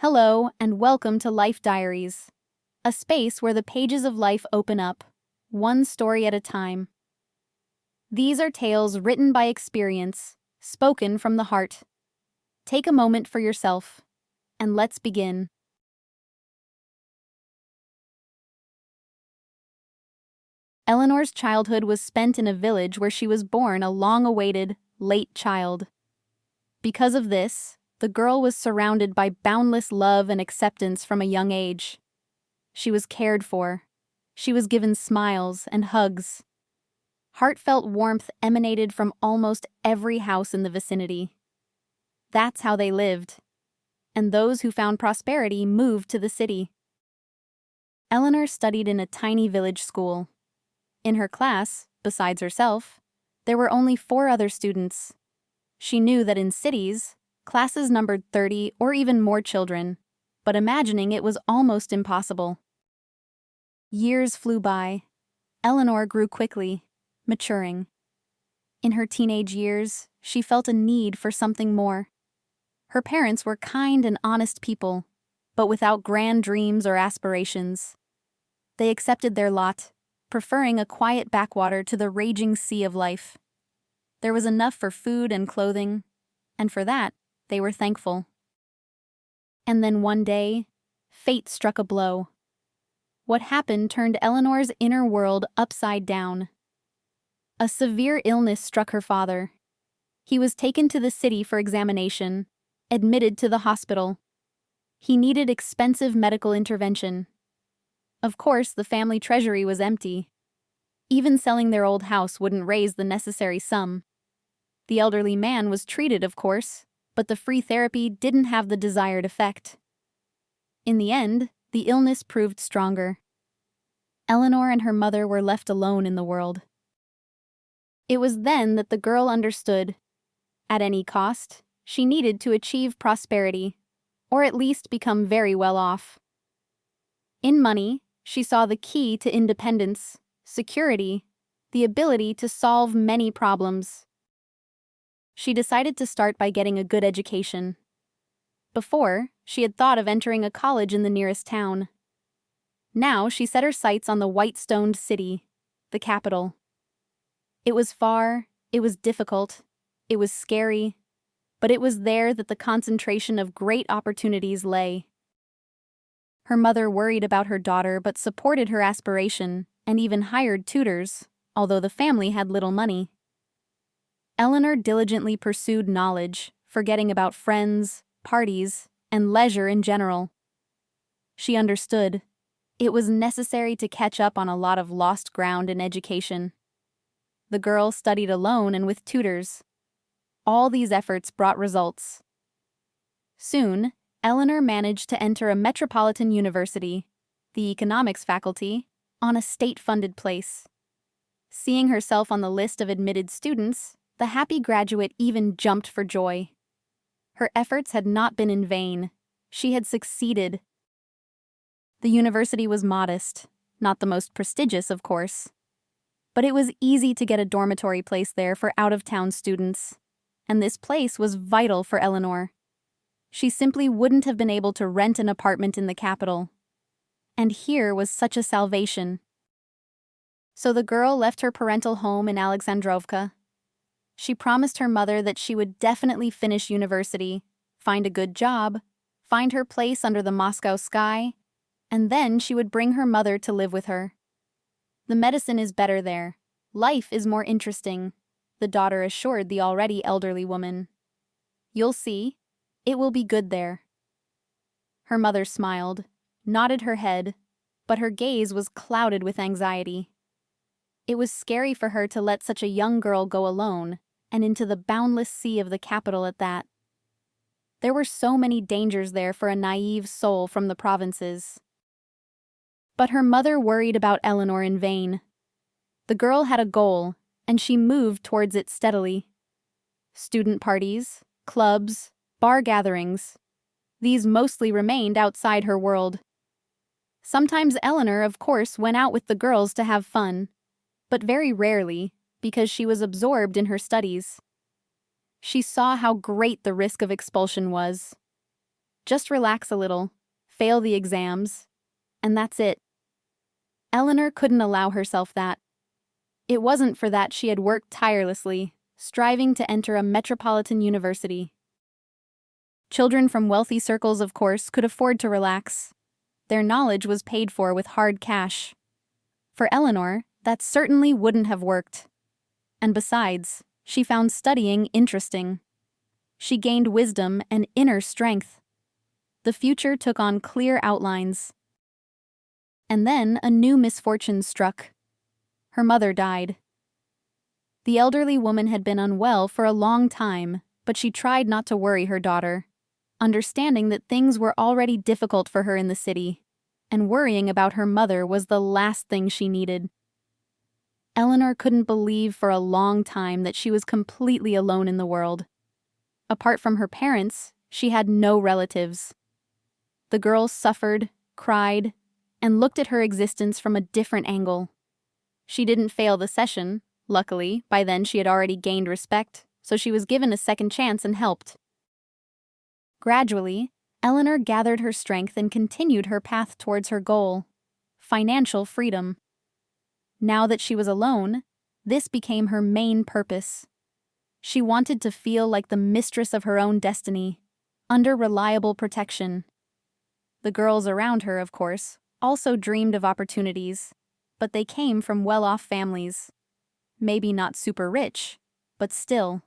Hello, and welcome to Life Diaries, a space where the pages of life open up, one story at a time. These are tales written by experience, spoken from the heart. Take a moment for yourself, and let's begin. Eleanor's childhood was spent in a village where she was born a long-awaited, late child. Because of this, the girl was surrounded by boundless love and acceptance from a young age. She was cared for. She was given smiles and hugs. Heartfelt warmth emanated from almost every house in the vicinity. That's how they lived. And those who found prosperity moved to the city. Eleanor studied in a tiny village school. In her class, besides herself, there were only 4 other students. She knew that in cities, classes numbered 30 or even more children, but imagining it was almost impossible. Years flew by. Eleanor grew quickly, maturing. In her teenage years, she felt a need for something more. Her parents were kind and honest people, but without grand dreams or aspirations. They accepted their lot, preferring a quiet backwater to the raging sea of life. There was enough for food and clothing, and for that, they were thankful. And then one day, fate struck a blow. What happened turned Eleanor's inner world upside down. A severe illness struck her father. He was taken to the city for examination, admitted to the hospital. He needed expensive medical intervention. Of course, the family treasury was empty. Even selling their old house wouldn't raise the necessary sum. The elderly man was treated, of course, but the free therapy didn't have the desired effect. In the end, the illness proved stronger. Eleanor and her mother were left alone in the world. It was then that the girl understood. At any cost, she needed to achieve prosperity, or at least become very well off. In money, she saw the key to independence, security, the ability to solve many problems. She decided to start by getting a good education. Before, she had thought of entering a college in the nearest town. Now she set her sights on the white-stoned city, the capital. It was far, it was difficult, it was scary, but it was there that the concentration of great opportunities lay. Her mother worried about her daughter but supported her aspiration and even hired tutors, although the family had little money. Eleanor diligently pursued knowledge, forgetting about friends, parties, and leisure in general. She understood. It was necessary to catch up on a lot of lost ground in education. The girl studied alone and with tutors. All these efforts brought results. Soon, Eleanor managed to enter a metropolitan university, the economics faculty, on a state-funded place. Seeing herself on the list of admitted students, the happy graduate even jumped for joy. Her efforts had not been in vain. She had succeeded. The university was modest, not the most prestigious, of course. But it was easy to get a dormitory place there for out-of-town students, and this place was vital for Eleanor. She simply wouldn't have been able to rent an apartment in the capital. And here was such a salvation. So the girl left her parental home in Alexandrovka. She promised her mother that she would definitely finish university, find a good job, find her place under the Moscow sky, and then she would bring her mother to live with her. The medicine is better there. Life is more interesting, the daughter assured the already elderly woman. You'll see. It will be good there. Her mother smiled, nodded her head, but her gaze was clouded with anxiety. It was scary for her to let such a young girl go alone, and into the boundless sea of the capital at that. There were so many dangers there for a naive soul from the provinces. But her mother worried about Eleanor in vain. The girl had a goal, and she moved towards it steadily. Student parties, clubs, bar gatherings. These mostly remained outside her world. Sometimes Eleanor, of course, went out with the girls to have fun, but very rarely, because she was absorbed in her studies. She saw how great the risk of expulsion was. Just relax a little, fail the exams, and that's it. Eleanor couldn't allow herself that. It wasn't for that she had worked tirelessly, striving to enter a metropolitan university. Children from wealthy circles, of course, could afford to relax. Their knowledge was paid for with hard cash. For Eleanor, that certainly wouldn't have worked. And besides, she found studying interesting. She gained wisdom and inner strength. The future took on clear outlines. And then a new misfortune struck. Her mother died. The elderly woman had been unwell for a long time, but she tried not to worry her daughter, understanding that things were already difficult for her in the city, and worrying about her mother was the last thing she needed. Eleanor couldn't believe for a long time that she was completely alone in the world. Apart from her parents, she had no relatives. The girl suffered, cried, and looked at her existence from a different angle. She didn't fail the session. Luckily, by then she had already gained respect, so she was given a second chance and helped. Gradually, Eleanor gathered her strength and continued her path towards her goal: financial freedom. Now that she was alone, this became her main purpose. She wanted to feel like the mistress of her own destiny, under reliable protection. The girls around her, of course, also dreamed of opportunities, but they came from well-off families. Maybe not super rich, but still.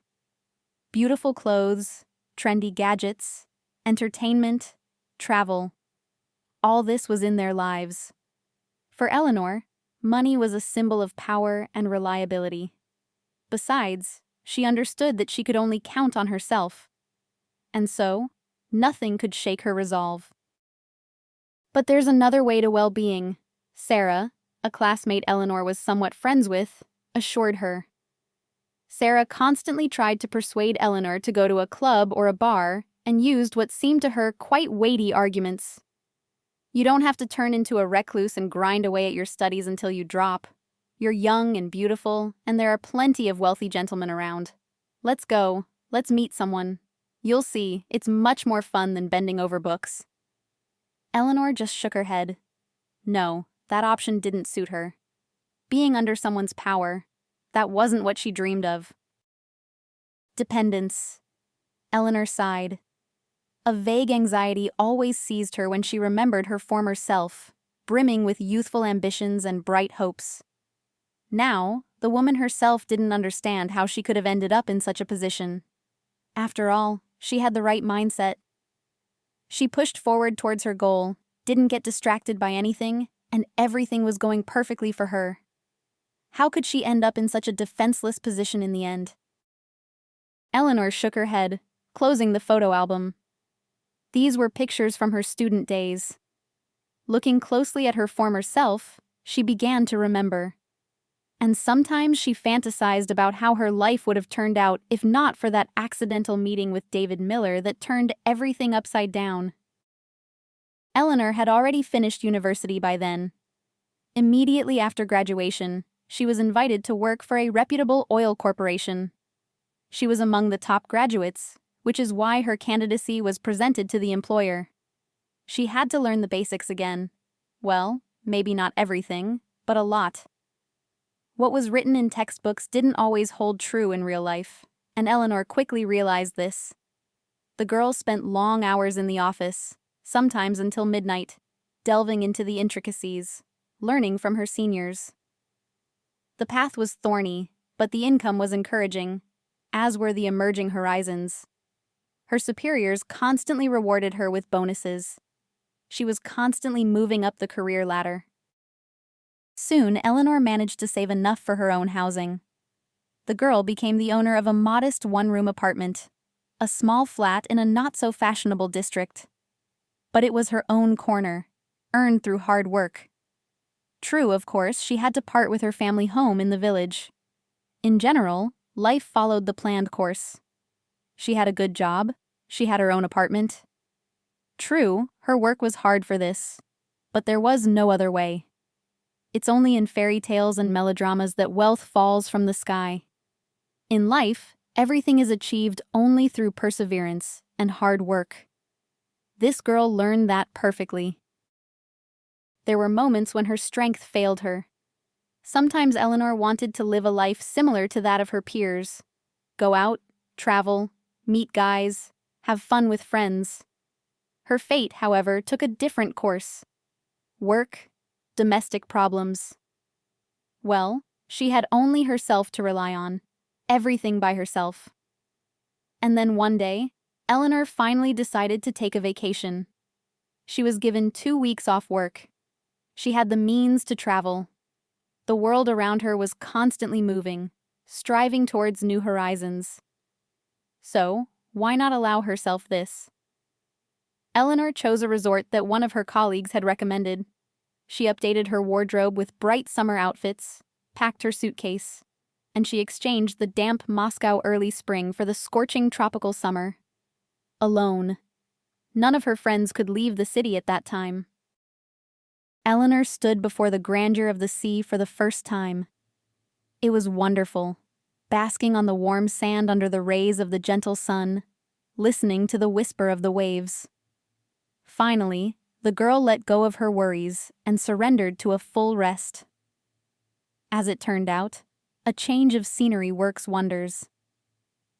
Beautiful clothes, trendy gadgets, entertainment, travel. All this was in their lives. For Eleanor, money was a symbol of power and reliability. Besides, she understood that she could only count on herself. And so, nothing could shake her resolve. But there's another way to well-being. Sarah, a classmate Eleanor was somewhat friends with, assured her. Sarah constantly tried to persuade Eleanor to go to a club or a bar and used what seemed to her quite weighty arguments. You don't have to turn into a recluse and grind away at your studies until you drop. You're young and beautiful, and there are plenty of wealthy gentlemen around. Let's go. Let's meet someone. You'll see, it's much more fun than bending over books. Eleanor just shook her head. No, that option didn't suit her. Being under someone's power, that wasn't what she dreamed of. Dependence. Eleanor sighed. A vague anxiety always seized her when she remembered her former self, brimming with youthful ambitions and bright hopes. Now, the woman herself didn't understand how she could have ended up in such a position. After all, she had the right mindset. She pushed forward towards her goal, didn't get distracted by anything, and everything was going perfectly for her. How could she end up in such a defenseless position in the end? Eleanor shook her head, closing the photo album. These were pictures from her student days. Looking closely at her former self, she began to remember. And sometimes she fantasized about how her life would have turned out if not for that accidental meeting with David Miller that turned everything upside down. Eleanor had already finished university by then. Immediately after graduation, she was invited to work for a reputable oil corporation. She was among the top graduates, which is why her candidacy was presented to the employer. She had to learn the basics again. Well, maybe not everything, but a lot. What was written in textbooks didn't always hold true in real life, and Eleanor quickly realized this. The girl spent long hours in the office, sometimes until midnight, delving into the intricacies, learning from her seniors. The path was thorny, but the income was encouraging, as were the emerging horizons. Her superiors constantly rewarded her with bonuses. She was constantly moving up the career ladder. Soon, Eleanor managed to save enough for her own housing. The girl became the owner of a modest one-room apartment, a small flat in a not-so-fashionable district. But it was her own corner, earned through hard work. True, of course, she had to part with her family home in the village. In general, life followed the planned course. She had a good job, she had her own apartment. True, her work was hard for this, but there was no other way. It's only in fairy tales and melodramas that wealth falls from the sky. In life, everything is achieved only through perseverance and hard work. This girl learned that perfectly. There were moments when her strength failed her. Sometimes Eleanor wanted to live a life similar to that of her peers. Go out, travel, meet guys, have fun with friends. Her fate, however, took a different course. Work, domestic problems. Well, she had only herself to rely on, everything by herself. And then one day, Eleanor finally decided to take a vacation. She was given 2 weeks off work. She had the means to travel. The world around her was constantly moving, striving towards new horizons. So, why not allow herself this? Eleanor chose a resort that one of her colleagues had recommended. She updated her wardrobe with bright summer outfits, packed her suitcase, and she exchanged the damp Moscow early spring for the scorching tropical summer. Alone. None of her friends could leave the city at that time. Eleanor stood before the grandeur of the sea for the first time. It was wonderful, basking on the warm sand under the rays of the gentle sun, listening to the whisper of the waves. Finally, the girl let go of her worries and surrendered to a full rest. As it turned out, a change of scenery works wonders.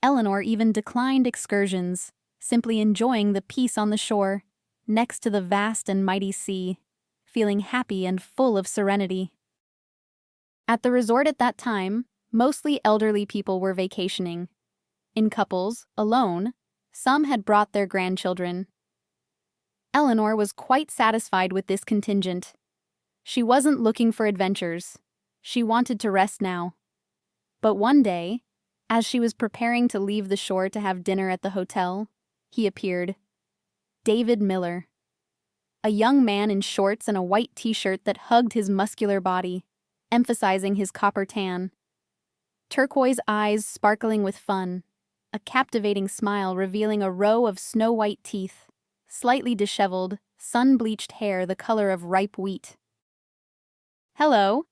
Eleanor even declined excursions, simply enjoying the peace on the shore, next to the vast and mighty sea, feeling happy and full of serenity. At the resort at that time, mostly elderly people were vacationing. In couples, alone, some had brought their grandchildren. Eleanor was quite satisfied with this contingent. She wasn't looking for adventures. She wanted to rest now. But one day, as she was preparing to leave the shore to have dinner at the hotel, he appeared. David Miller. A young man in shorts and a white t-shirt that hugged his muscular body, emphasizing his copper tan. Turquoise eyes sparkling with fun, a captivating smile revealing a row of snow-white teeth, slightly disheveled, sun-bleached hair the color of ripe wheat. "Hello,"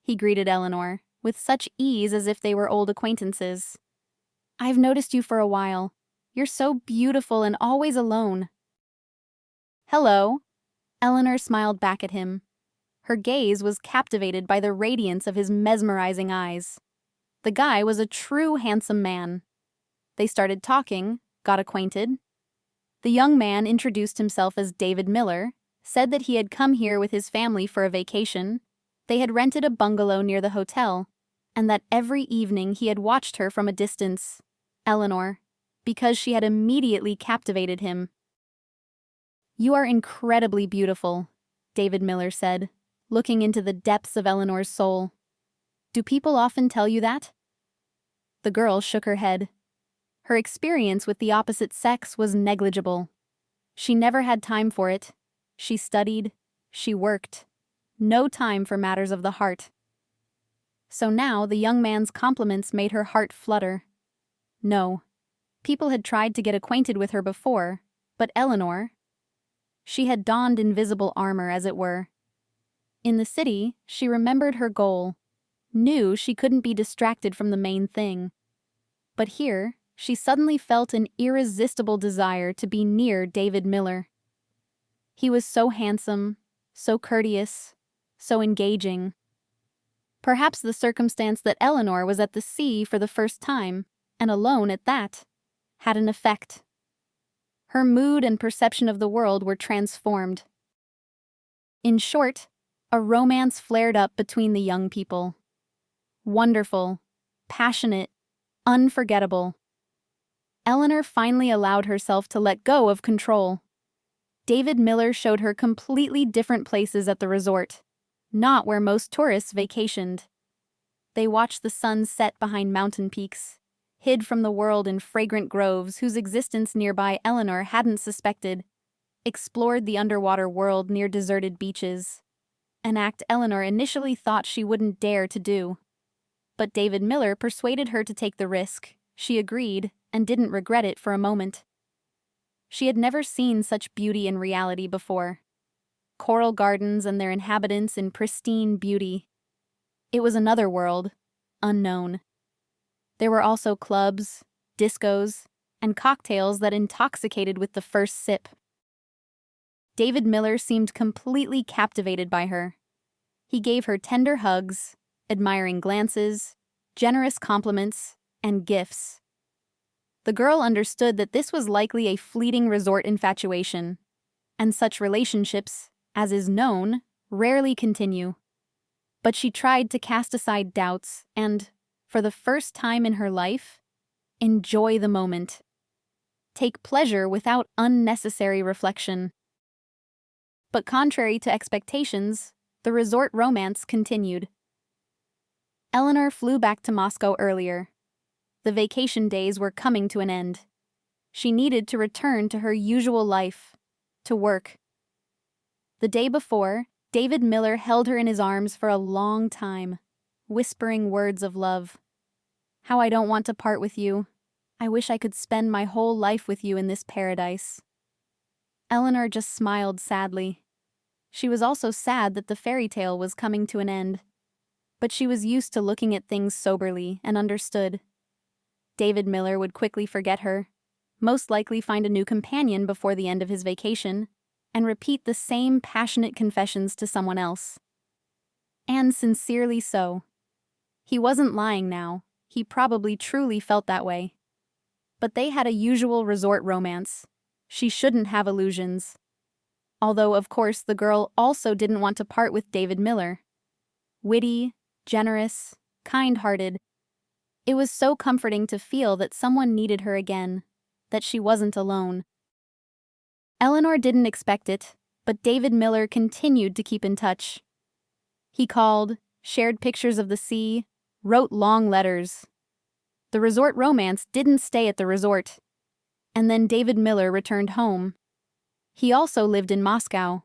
he greeted Eleanor, with such ease as if they were old acquaintances. "I've noticed you for a while. You're so beautiful and always alone." "Hello." Eleanor smiled back at him. Her gaze was captivated by the radiance of his mesmerizing eyes. The guy was a true handsome man. They started talking, got acquainted. The young man introduced himself as David Miller, said that he had come here with his family for a vacation. They had rented a bungalow near the hotel, and that every evening he had watched her from a distance, Eleanor, because she had immediately captivated him. "You are incredibly beautiful," David Miller said, looking into the depths of Eleanor's soul. "Do people often tell you that?" The girl shook her head. Her experience with the opposite sex was negligible. She never had time for it. She studied, she worked. No time for matters of the heart. So now the young man's compliments made her heart flutter. No, people had tried to get acquainted with her before, but Eleanor... She had donned invisible armor, as it were. In the city, she remembered her goal, knew she couldn't be distracted from the main thing. But here, she suddenly felt an irresistible desire to be near David Miller. He was so handsome, so courteous, so engaging. Perhaps the circumstance that Eleanor was at the sea for the first time, and alone at that, had an effect. Her mood and perception of the world were transformed. In short, a romance flared up between the young people. Wonderful, passionate, unforgettable. Eleanor finally allowed herself to let go of control. David Miller showed her completely different places at the resort, not where most tourists vacationed. They watched the sun set behind mountain peaks, hid from the world in fragrant groves whose existence nearby Eleanor hadn't suspected, explored the underwater world near deserted beaches, an act Eleanor initially thought she wouldn't dare to do. But David Miller persuaded her to take the risk. She agreed, and didn't regret it for a moment. She had never seen such beauty in reality before. Coral gardens and their inhabitants in pristine beauty. It was another world, unknown. There were also clubs, discos, and cocktails that intoxicated with the first sip. David Miller seemed completely captivated by her. He gave her tender hugs, admiring glances, generous compliments, and gifts. The girl understood that this was likely a fleeting resort infatuation, and such relationships, as is known, rarely continue. But she tried to cast aside doubts and, for the first time in her life, enjoy the moment. Take pleasure without unnecessary reflection. But contrary to expectations, the resort romance continued. Eleanor flew back to Moscow earlier. The vacation days were coming to an end. She needed to return to her usual life, to work. The day before, David Miller held her in his arms for a long time, whispering words of love. "How I don't want to part with you. I wish I could spend my whole life with you in this paradise." Eleanor just smiled sadly. She was also sad that the fairy tale was coming to an end. But she was used to looking at things soberly and understood. David Miller would quickly forget her, most likely find a new companion before the end of his vacation, and repeat the same passionate confessions to someone else. And sincerely so. He wasn't lying now. He probably truly felt that way. But they had a usual resort romance. She shouldn't have illusions. Although, of course, the girl also didn't want to part with David Miller. Witty, generous, kind-hearted. It was so comforting to feel that someone needed her again, that she wasn't alone. Eleanor didn't expect it, but David Miller continued to keep in touch. He called, shared pictures of the sea, wrote long letters. The resort romance didn't stay at the resort. And then David Miller returned home. He also lived in Moscow,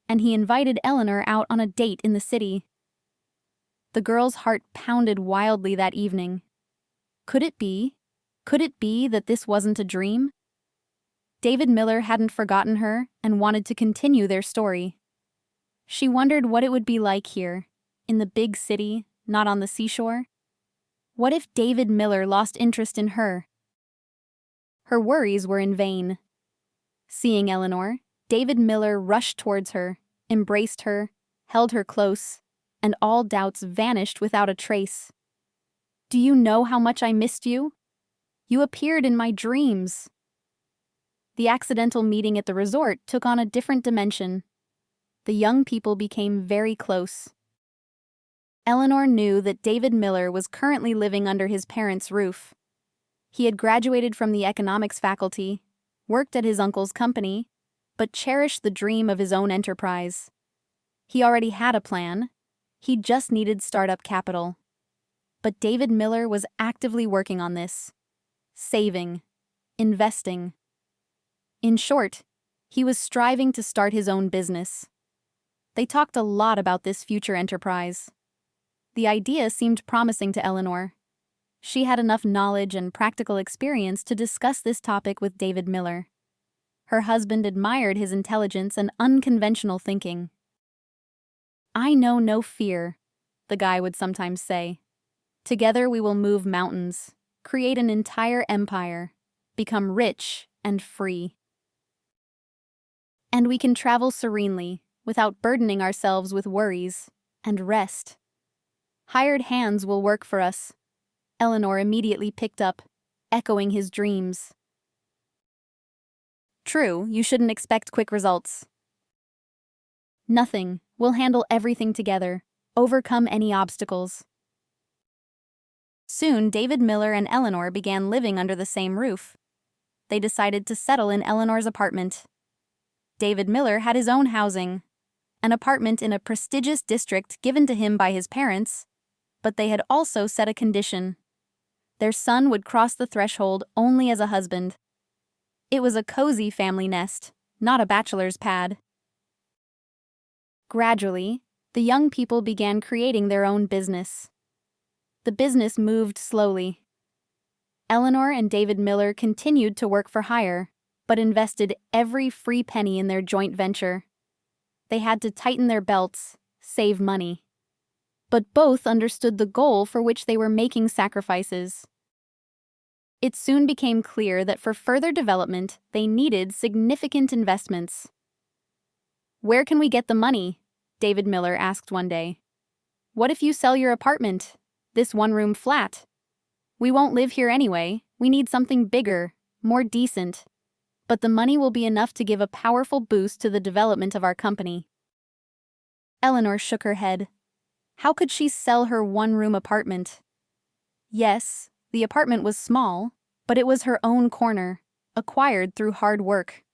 and he invited Eleanor out on a date in the city. The girl's heart pounded wildly that evening. Could it be? Could it be that this wasn't a dream? David Miller hadn't forgotten her and wanted to continue their story. She wondered what it would be like here, in the big city, not on the seashore. What if David Miller lost interest in her? Her worries were in vain. Seeing Eleanor, David Miller rushed towards her, embraced her, held her close, and all doubts vanished without a trace. "Do you know how much I missed you? You appeared in my dreams." The accidental meeting at the resort took on a different dimension. The young people became very close. Eleanor knew that David Miller was currently living under his parents' roof. He had graduated from the economics faculty, worked at his uncle's company, but cherished the dream of his own enterprise. He already had a plan. He just needed startup capital. But David Miller was actively working on this. Saving. Investing. In short, he was striving to start his own business. They talked a lot about this future enterprise. The idea seemed promising to Eleanor. She had enough knowledge and practical experience to discuss this topic with David Miller. Her husband admired his intelligence and unconventional thinking. "I know no fear," the guy would sometimes say. "Together we will move mountains, create an entire empire, become rich and free. And we can travel serenely, without burdening ourselves with worries, and rest. Hired hands will work for us." Eleanor immediately picked up, echoing his dreams. "True, you shouldn't expect quick results." "Nothing. We'll handle everything together, overcome any obstacles." Soon, David Miller and Eleanor began living under the same roof. They decided to settle in Eleanor's apartment. David Miller had his own housing, an apartment in a prestigious district given to him by his parents, but they had also set a condition. Their son would cross the threshold only as a husband. It was a cozy family nest, not a bachelor's pad. Gradually, the young people began creating their own business. The business moved slowly. Eleanor and David Miller continued to work for hire, but invested every free penny in their joint venture. They had to tighten their belts, save money. But both understood the goal for which they were making sacrifices. It soon became clear that for further development, they needed significant investments. "Where can we get the money?" David Miller asked one day. "What if you sell your apartment? This one-room flat? We won't live here anyway. We need something bigger, more decent. But the money will be enough to give a powerful boost to the development of our company." Eleanor shook her head. How could she sell her one-room apartment? Yes, the apartment was small, but it was her own corner, acquired through hard work.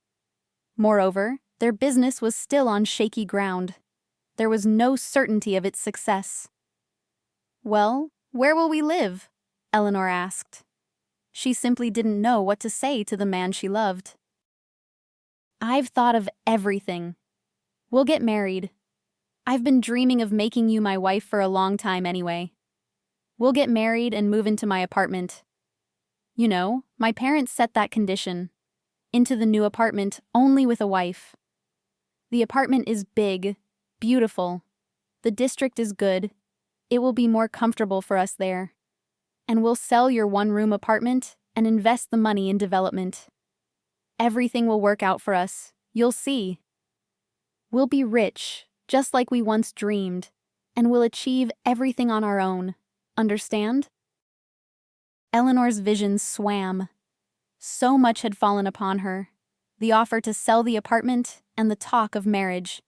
Moreover, their business was still on shaky ground. There was no certainty of its success. "Well, where will we live?" Eleanor asked. She simply didn't know what to say to the man she loved. "I've thought of everything. We'll get married. I've been dreaming of making you my wife for a long time anyway. We'll get married and move into my apartment. You know, my parents set that condition. Into the new apartment only with a wife. The apartment is big, beautiful. The district is good. It will be more comfortable for us there. And we'll sell your one-room apartment and invest the money in development. Everything will work out for us. You'll see. We'll be rich, just like we once dreamed, and we'll achieve everything on our own. Understand?" Eleanor's vision swam. So much had fallen upon her. The offer to sell the apartment and the talk of marriage.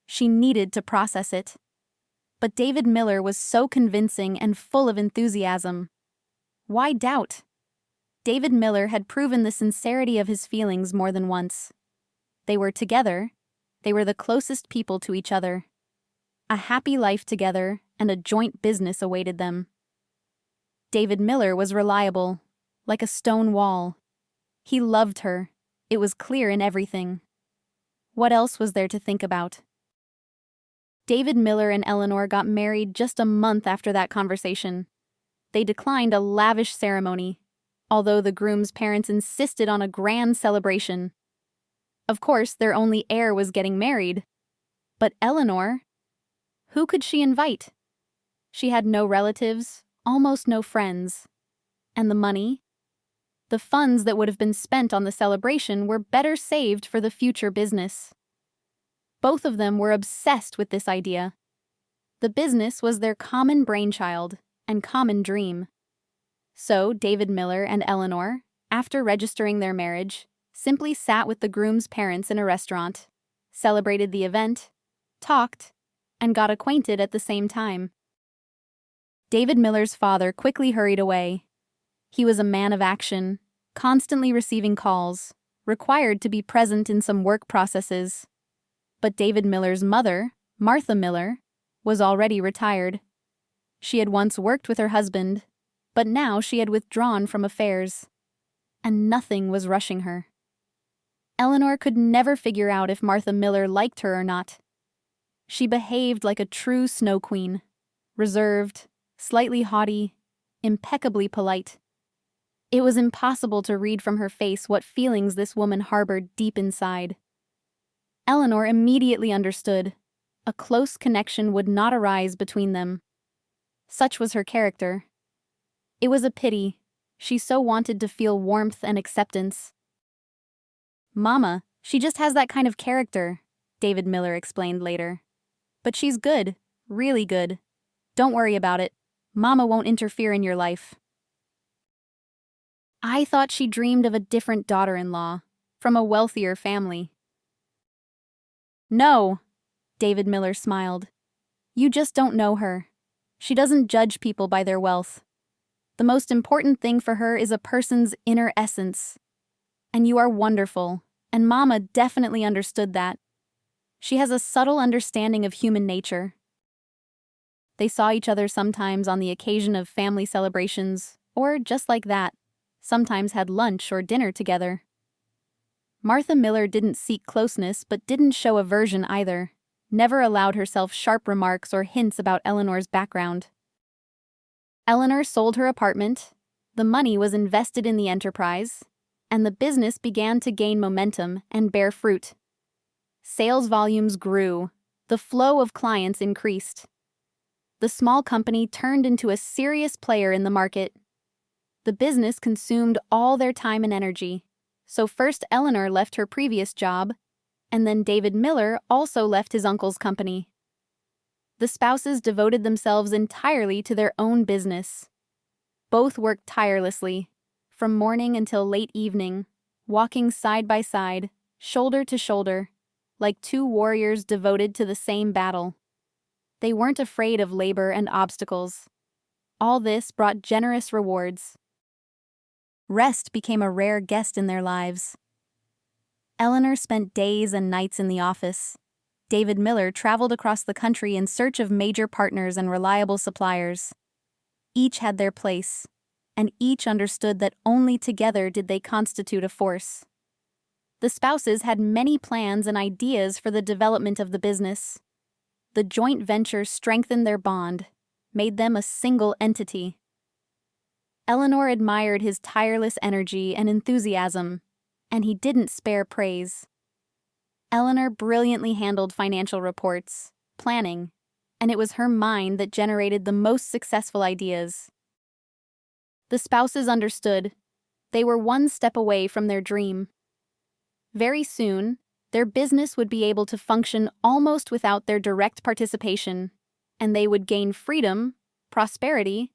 She needed to process it. But David Miller was so convincing and full of enthusiasm. Why doubt? David Miller had proven the sincerity of his feelings more than once. They were together. They were the closest people to each other. A happy life together and a joint business awaited them. David Miller was reliable, like a stone wall. He loved her. It was clear in everything. What else was there to think about? David Miller and Eleanor got married just a month after that conversation. They declined a lavish ceremony, although the groom's parents insisted on a grand celebration. Of course, their only heir was getting married. But Eleanor? Who could she invite? She had no relatives, almost no friends. And the money? The funds that would have been spent on the celebration were better saved for the future business. Both of them were obsessed with this idea. The business was their common brainchild and common dream. So David Miller and Eleanor, after registering their marriage, simply sat with the groom's parents in a restaurant, celebrated the event, talked, and got acquainted at the same time. David Miller's father quickly hurried away. He was a man of action, constantly receiving calls, required to be present in some work processes. But David Miller's mother, Martha Miller, was already retired. She had once worked with her husband, but now she had withdrawn from affairs. And nothing was rushing her. Eleanor could never figure out if Martha Miller liked her or not. She behaved like a true snow queen, reserved, slightly haughty, impeccably polite. It was impossible to read from her face what feelings this woman harbored deep inside. Eleanor immediately understood. A close connection would not arise between them. Such was her character. It was a pity. She so wanted to feel warmth and acceptance. "Mama, she just has that kind of character," David Miller explained later. "But she's good, really good. Don't worry about it. Mama won't interfere in your life." "I thought she dreamed of a different daughter-in-law, from a wealthier family." "No," David Miller smiled. "You just don't know her. She doesn't judge people by their wealth. The most important thing for her is a person's inner essence. And you are wonderful, and Mama definitely understood that. She has a subtle understanding of human nature." They saw each other sometimes on the occasion of family celebrations, or just like that, sometimes had lunch or dinner together. Martha Miller didn't seek closeness but didn't show aversion either, never allowed herself sharp remarks or hints about Eleanor's background. Eleanor sold her apartment, the money was invested in the enterprise, and the business began to gain momentum and bear fruit. Sales volumes grew, the flow of clients increased. The small company turned into a serious player in the market. The business consumed all their time and energy, so first Eleanor left her previous job, And then David Miller also left his uncle's company. The spouses devoted themselves entirely to their own business. Both worked tirelessly, from morning until late evening, walking side by side, shoulder to shoulder, like two warriors devoted to the same battle. They weren't afraid of labor and obstacles. All this brought generous rewards. Rest became a rare guest in their lives. Eleanor spent days and nights in the office. David Miller traveled across the country in search of major partners and reliable suppliers. Each had their place, and each understood that only together did they constitute a force. The spouses had many plans and ideas for the development of the business. The joint venture strengthened their bond, made them a single entity. Eleanor admired his tireless energy and enthusiasm, and he didn't spare praise. Eleanor brilliantly handled financial reports, planning, and it was her mind that generated the most successful ideas. The spouses understood. They were one step away from their dream. Very soon, their business would be able to function almost without their direct participation, and they would gain freedom, prosperity,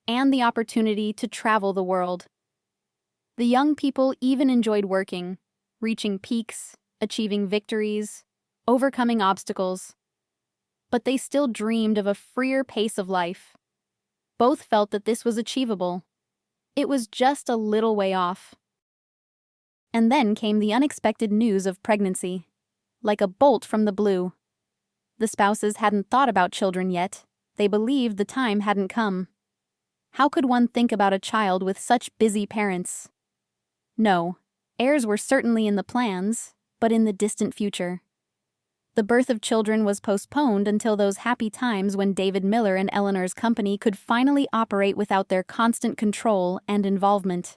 and the opportunity to travel the world. The young people even enjoyed working, reaching peaks, achieving victories, overcoming obstacles. But they still dreamed of a freer pace of life. Both felt that this was achievable. It was just a little way off. And then came the unexpected news of pregnancy, like a bolt from the blue. The spouses hadn't thought about children yet. They believed the time hadn't come. How could one think about a child with such busy parents? No, heirs were certainly in the plans, but in the distant future. The birth of children was postponed until those happy times when David Miller and Eleanor's company could finally operate without their constant control and involvement.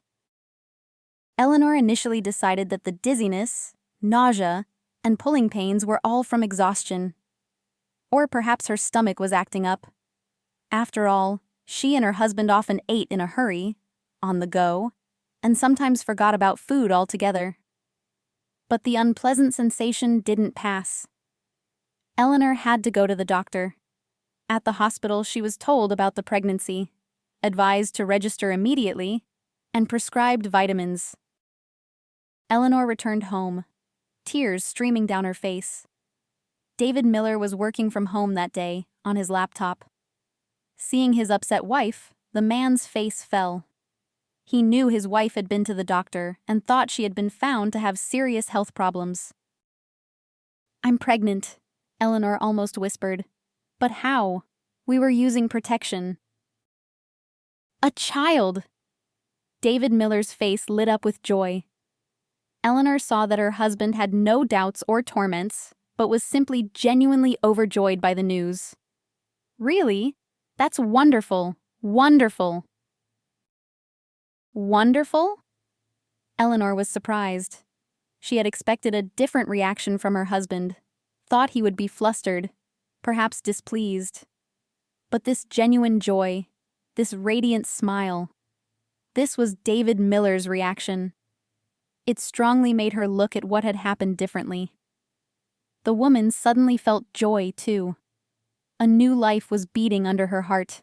Eleanor initially decided that the dizziness, nausea, and pulling pains were all from exhaustion. Or perhaps her stomach was acting up. After all, she and her husband often ate in a hurry, on the go, and sometimes forgot about food altogether. But the unpleasant sensation didn't pass. Eleanor had to go to the doctor. At the hospital, she was told about the pregnancy, advised to register immediately, and prescribed vitamins. Eleanor returned home, tears streaming down her face. David Miller was working from home that day, on his laptop. Seeing his upset wife, the man's face fell. He knew his wife had been to the doctor and thought she had been found to have serious health problems. "I'm pregnant," Eleanor almost whispered. "But how? We were using protection." "A child!" David Miller's face lit up with joy. Eleanor saw that her husband had no doubts or torments, but was simply genuinely overjoyed by the news. "Really? That's wonderful, wonderful." Wonderful? Eleanor was surprised. She had expected a different reaction from her husband, thought he would be flustered, perhaps displeased. But this genuine joy, this radiant smile, this was David Miller's reaction. It strongly made her look at what had happened differently. The woman suddenly felt joy, too. A new life was beating under her heart.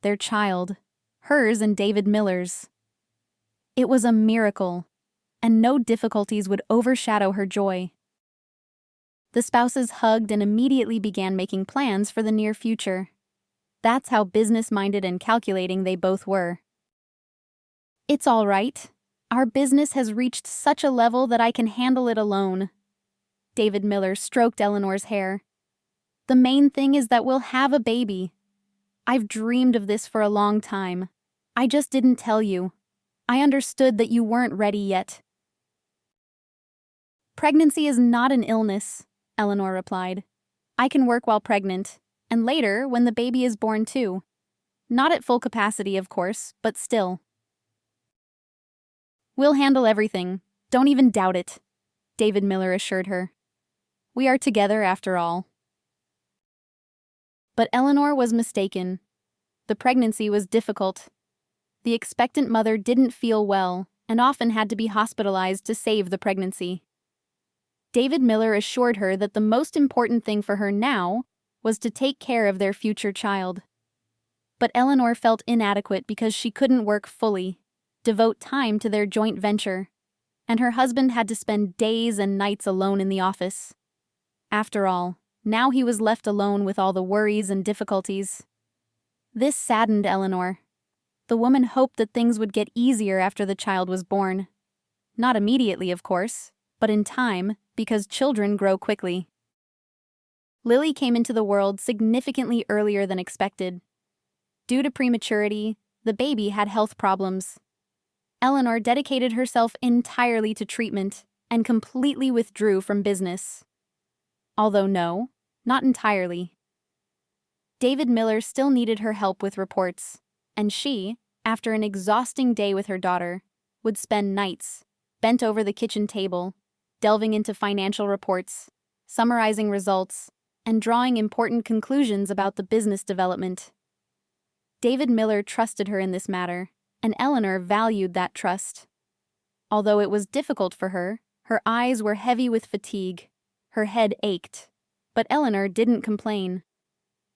Their child, hers and David Miller's. It was a miracle, and no difficulties would overshadow her joy. The spouses hugged and immediately began making plans for the near future. That's how business-minded and calculating they both were. "It's all right. Our business has reached such a level that I can handle it alone." David Miller stroked Eleanor's hair. "The main thing is that we'll have a baby. I've dreamed of this for a long time. I just didn't tell you. I understood that you weren't ready yet." "Pregnancy is not an illness," Eleanor replied. "I can work while pregnant, and later when the baby is born too. Not at full capacity, of course, but still." "We'll handle everything. Don't even doubt it," David Miller assured her. "We are together after all." But Eleanor was mistaken. The pregnancy was difficult. The expectant mother didn't feel well and often had to be hospitalized to save the pregnancy. David Miller assured her that the most important thing for her now was to take care of their future child. But Eleanor felt inadequate because she couldn't work fully, devote time to their joint venture, and her husband had to spend days and nights alone in the office. After all, now he was left alone with all the worries and difficulties. This saddened Eleanor. The woman hoped that things would get easier after the child was born. Not immediately, of course, but in time, because children grow quickly. Lily came into the world significantly earlier than expected. Due to prematurity, the baby had health problems. Eleanor dedicated herself entirely to treatment and completely withdrew from business. Although no, not entirely. David Miller still needed her help with reports, and she, after an exhausting day with her daughter, would spend nights, bent over the kitchen table, delving into financial reports, summarizing results, and drawing important conclusions about the business development. David Miller trusted her in this matter, and Eleanor valued that trust. Although it was difficult for her, her eyes were heavy with fatigue, her head ached, but Eleanor didn't complain.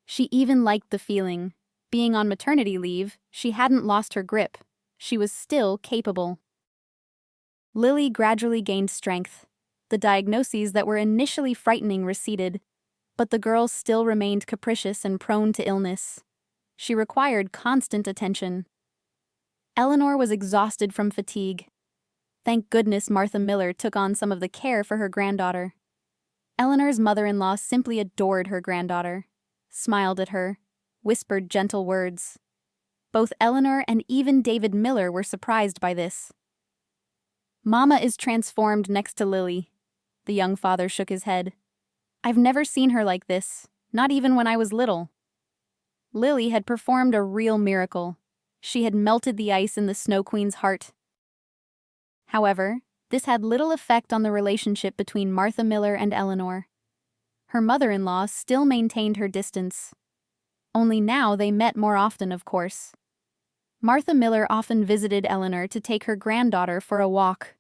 She even liked the feeling. Being on maternity leave, she hadn't lost her grip. She was still capable. Lily gradually gained strength. The diagnoses that were initially frightening receded, but the girl still remained capricious and prone to illness. She required constant attention. Eleanor was exhausted from fatigue. Thank goodness Martha Miller took on some of the care for her granddaughter. Eleanor's mother-in-law simply adored her granddaughter, smiled at her, whispered gentle words. Both Eleanor and even David Miller were surprised by this. "Mama is transformed next to Lily." The young father shook his head. "I've never seen her like this, not even when I was little." Lily had performed a real miracle. She had melted the ice in the Snow Queen's heart. However, this had little effect on the relationship between Martha Miller and Eleanor. Her mother-in-law still maintained her distance. Only now they met more often, of course. Martha Miller often visited Eleanor to take her granddaughter for a walk.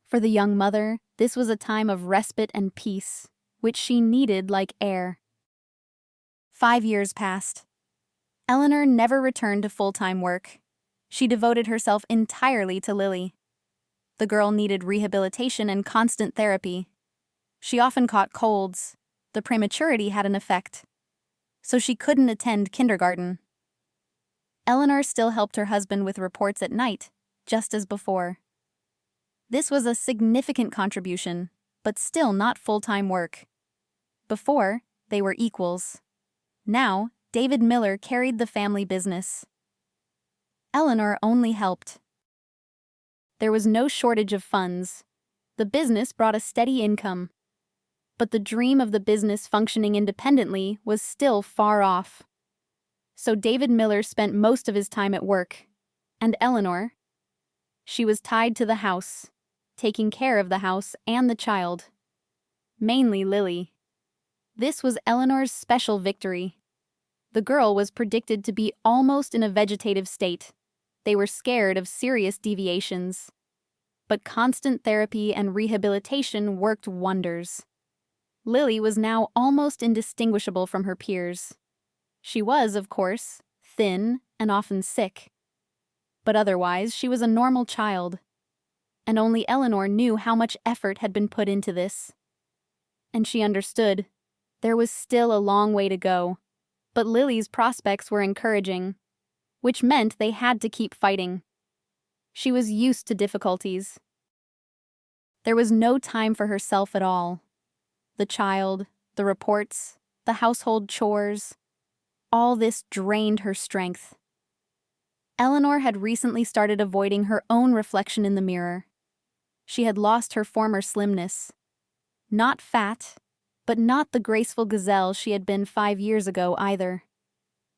For the young mother, this was a time of respite and peace, which she needed like air. 5 years passed. Eleanor never returned to full-time work. She devoted herself entirely to Lily. The girl needed rehabilitation and constant therapy. She often caught colds. The prematurity had an effect, so she couldn't attend kindergarten. Eleanor still helped her husband with reports at night, just as before. This was a significant contribution, but still not full-time work. Before, they were equals. Now, David Miller carried the family business. Eleanor only helped. There was no shortage of funds. The business brought a steady income. But the dream of the business functioning independently was still far off. So David Miller spent most of his time at work. And Eleanor? She was tied to the house, taking care of the house and the child. Mainly Lily. This was Eleanor's special victory. The girl was predicted to be almost in a vegetative state. They were scared of serious deviations. But constant therapy and rehabilitation worked wonders. Lily was now almost indistinguishable from her peers. She was, of course, thin and often sick. But otherwise, she was a normal child. And only Eleanor knew how much effort had been put into this. And she understood. There was still a long way to go. But Lily's prospects were encouraging, which meant they had to keep fighting. She was used to difficulties. There was no time for herself at all. The child, the reports, the household chores, all this drained her strength. Eleanor had recently started avoiding her own reflection in the mirror. She had lost her former slimness. Not fat, but not the graceful gazelle she had been 5 years ago either.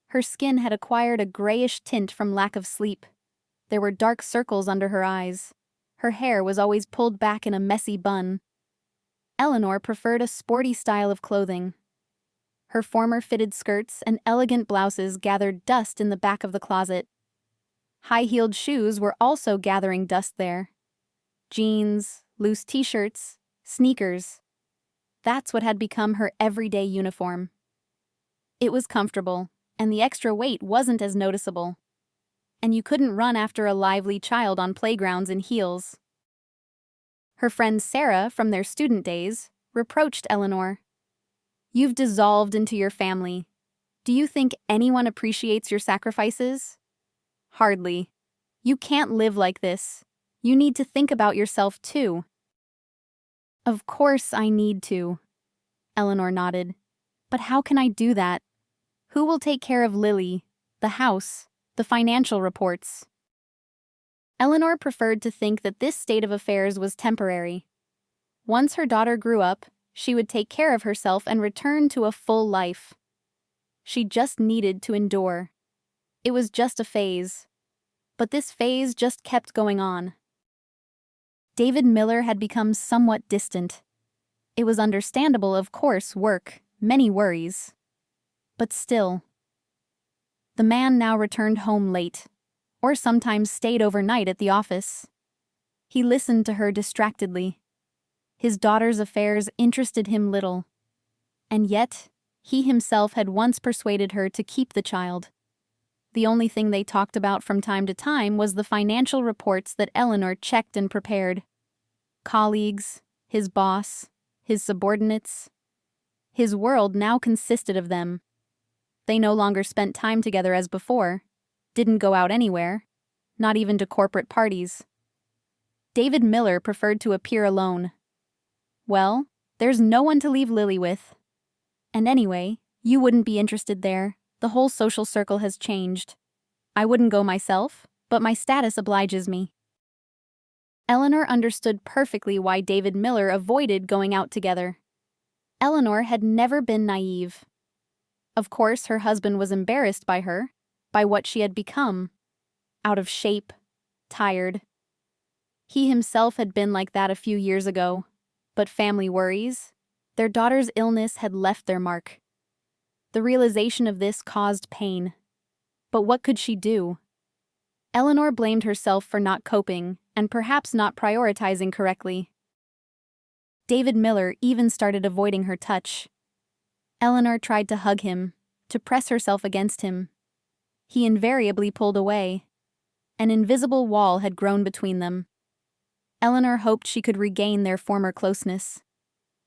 Her skin had acquired a grayish tint from lack of sleep. There were dark circles under her eyes. Her hair was always pulled back in a messy bun. Eleanor preferred a sporty style of clothing. Her former fitted skirts and elegant blouses gathered dust in the back of the closet. High-heeled shoes were also gathering dust there. Jeans, loose t-shirts, Sneakers. That's what had become her everyday uniform. It was comfortable, and the extra weight wasn't as noticeable. And you couldn't run after a lively child on playgrounds in heels. Her friend Sarah, from their student days, reproached Eleanor. "You've dissolved into your family. Do you think anyone appreciates your sacrifices? Hardly. You can't live like this. You need to think about yourself too." "Of course I need to," Eleanor nodded. "But how can I do that? Who will take care of Lily, the house, the financial reports?" Eleanor preferred to think that this state of affairs was temporary. Once her daughter grew up, she would take care of herself and return to a full life. She just needed to endure. It was just a phase. But this phase just kept going on. David Miller had become somewhat distant. It was understandable, of course, work, many worries. But still. The man now returned home late, or sometimes stayed overnight at the office. He listened to her distractedly. His daughter's affairs interested him little. And yet, he himself had once persuaded her to keep the child. The only thing they talked about from time to time was the financial reports that Eleanor checked and prepared. Colleagues, his boss, his subordinates. His world now consisted of them. They no longer spent time together as before, didn't go out anywhere, not even to corporate parties. David Miller preferred to appear alone. "Well, there's no one to leave Lily with. And anyway, you wouldn't be interested there. The whole social circle has changed. I wouldn't go myself, but my status obliges me." Eleanor understood perfectly why David Miller avoided going out together. Eleanor had never been naive. Of course, her husband was embarrassed by her, by what she had become. Out of shape, tired. He himself had been like that a few years ago, but family worries, their daughter's illness had left their mark. The realization of this caused pain. But what could she do? Eleanor blamed herself for not coping, and perhaps not prioritizing correctly. David Miller even started avoiding her touch. Eleanor tried to hug him, to press herself against him. He invariably pulled away. An invisible wall had grown between them. Eleanor hoped she could regain their former closeness.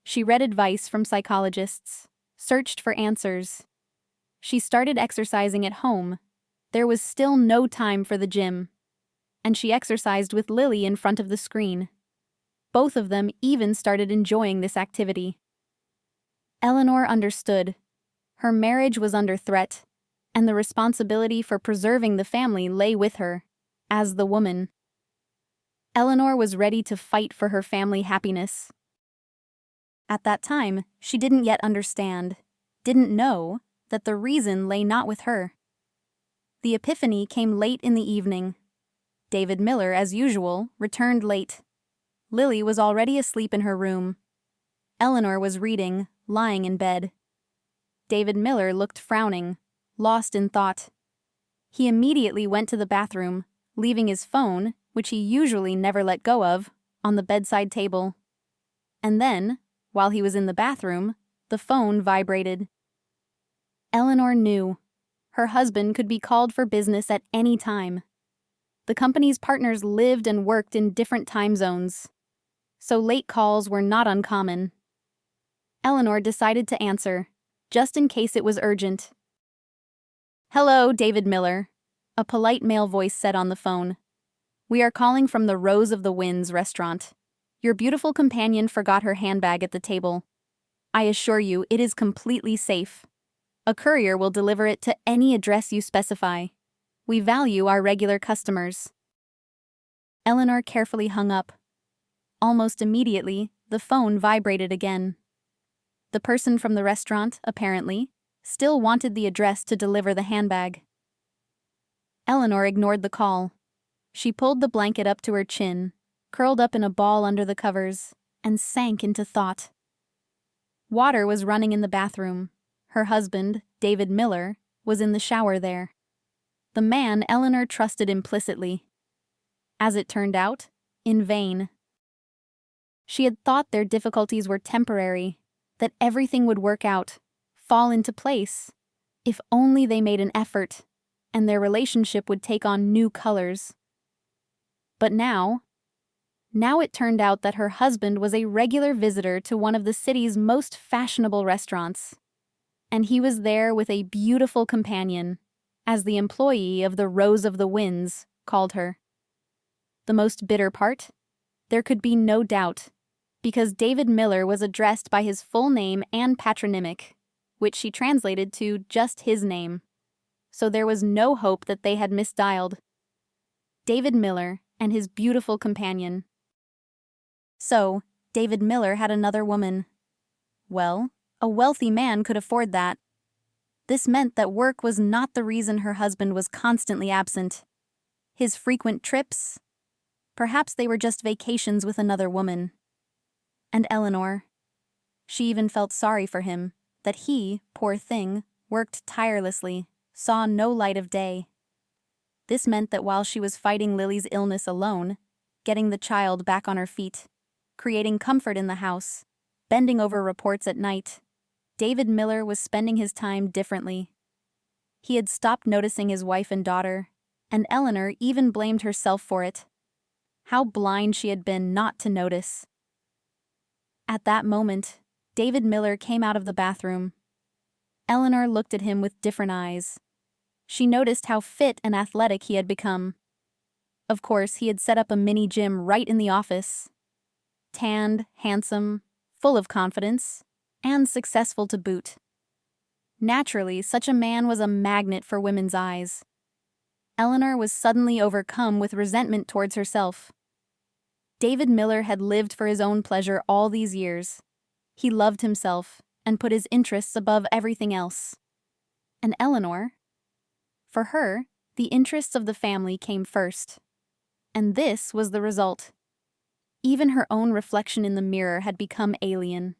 She read advice from psychologists, searched for answers. She started exercising at home. There was still no time for the gym. And she exercised with Lily in front of the screen. Both of them even started enjoying this activity. Eleanor understood. Her marriage was under threat, and the responsibility for preserving the family lay with her, as the woman. Eleanor was ready to fight for her family happiness. At that time, she didn't yet understand, didn't know, that the reason lay not with her. The epiphany came late in the evening. David Miller, as usual, returned late. Lily was already asleep in her room. Eleanor was reading, lying in bed. David Miller looked frowning, lost in thought. He immediately went to the bathroom, leaving his phone, which he usually never let go of, on the bedside table. And then, while he was in the bathroom, the phone vibrated. Eleanor knew. Her husband could be called for business at any time. The company's partners lived and worked in different time zones, so late calls were not uncommon. Eleanor decided to answer, just in case it was urgent. "Hello, David Miller," a polite male voice said on the phone. "We are calling from the Rose of the Winds restaurant. Your beautiful companion forgot her handbag at the table. I assure you, it is completely safe. A courier will deliver it to any address you specify. We value our regular customers." Eleanor carefully hung up. Almost immediately, the phone vibrated again. The person from the restaurant, apparently, still wanted the address to deliver the handbag. Eleanor ignored the call. She pulled the blanket up to her chin, curled up in a ball under the covers, and sank into thought. Water was running in the bathroom. Her husband, David Miller, was in the shower there. The man Eleanor trusted implicitly. As it turned out, in vain. She had thought their difficulties were temporary, that everything would work out, fall into place, if only they made an effort, and their relationship would take on new colors. But now it turned out that her husband was a regular visitor to one of the city's most fashionable restaurants, and he was there with a beautiful companion, as the employee of the Rose of the Winds called her. The most bitter part? There could be no doubt, because David Miller was addressed by his full name and patronymic, which she translated to just his name. So there was no hope that they had misdialed. David Miller and his beautiful companion. So, David Miller had another woman. Well, a wealthy man could afford that. This meant that work was not the reason her husband was constantly absent. His frequent trips? Perhaps they were just vacations with another woman. And Eleanor. She even felt sorry for him, that he, poor thing, worked tirelessly, saw no light of day. This meant that while she was fighting Lily's illness alone, getting the child back on her feet, creating comfort in the house, bending over reports at night, David Miller was spending his time differently. He had stopped noticing his wife and daughter, and Eleanor even blamed herself for it. How blind she had been not to notice. At that moment, David Miller came out of the bathroom. Eleanor looked at him with different eyes. She noticed how fit and athletic he had become. Of course, he had set up a mini gym right in the office. Tanned, handsome, full of confidence, and successful to boot. Naturally, such a man was a magnet for women's eyes. Eleanor was suddenly overcome with resentment towards herself. David Miller had lived for his own pleasure all these years. He loved himself and put his interests above everything else. And Eleanor? For her, the interests of the family came first. And this was the result. Even her own reflection in the mirror had become alien.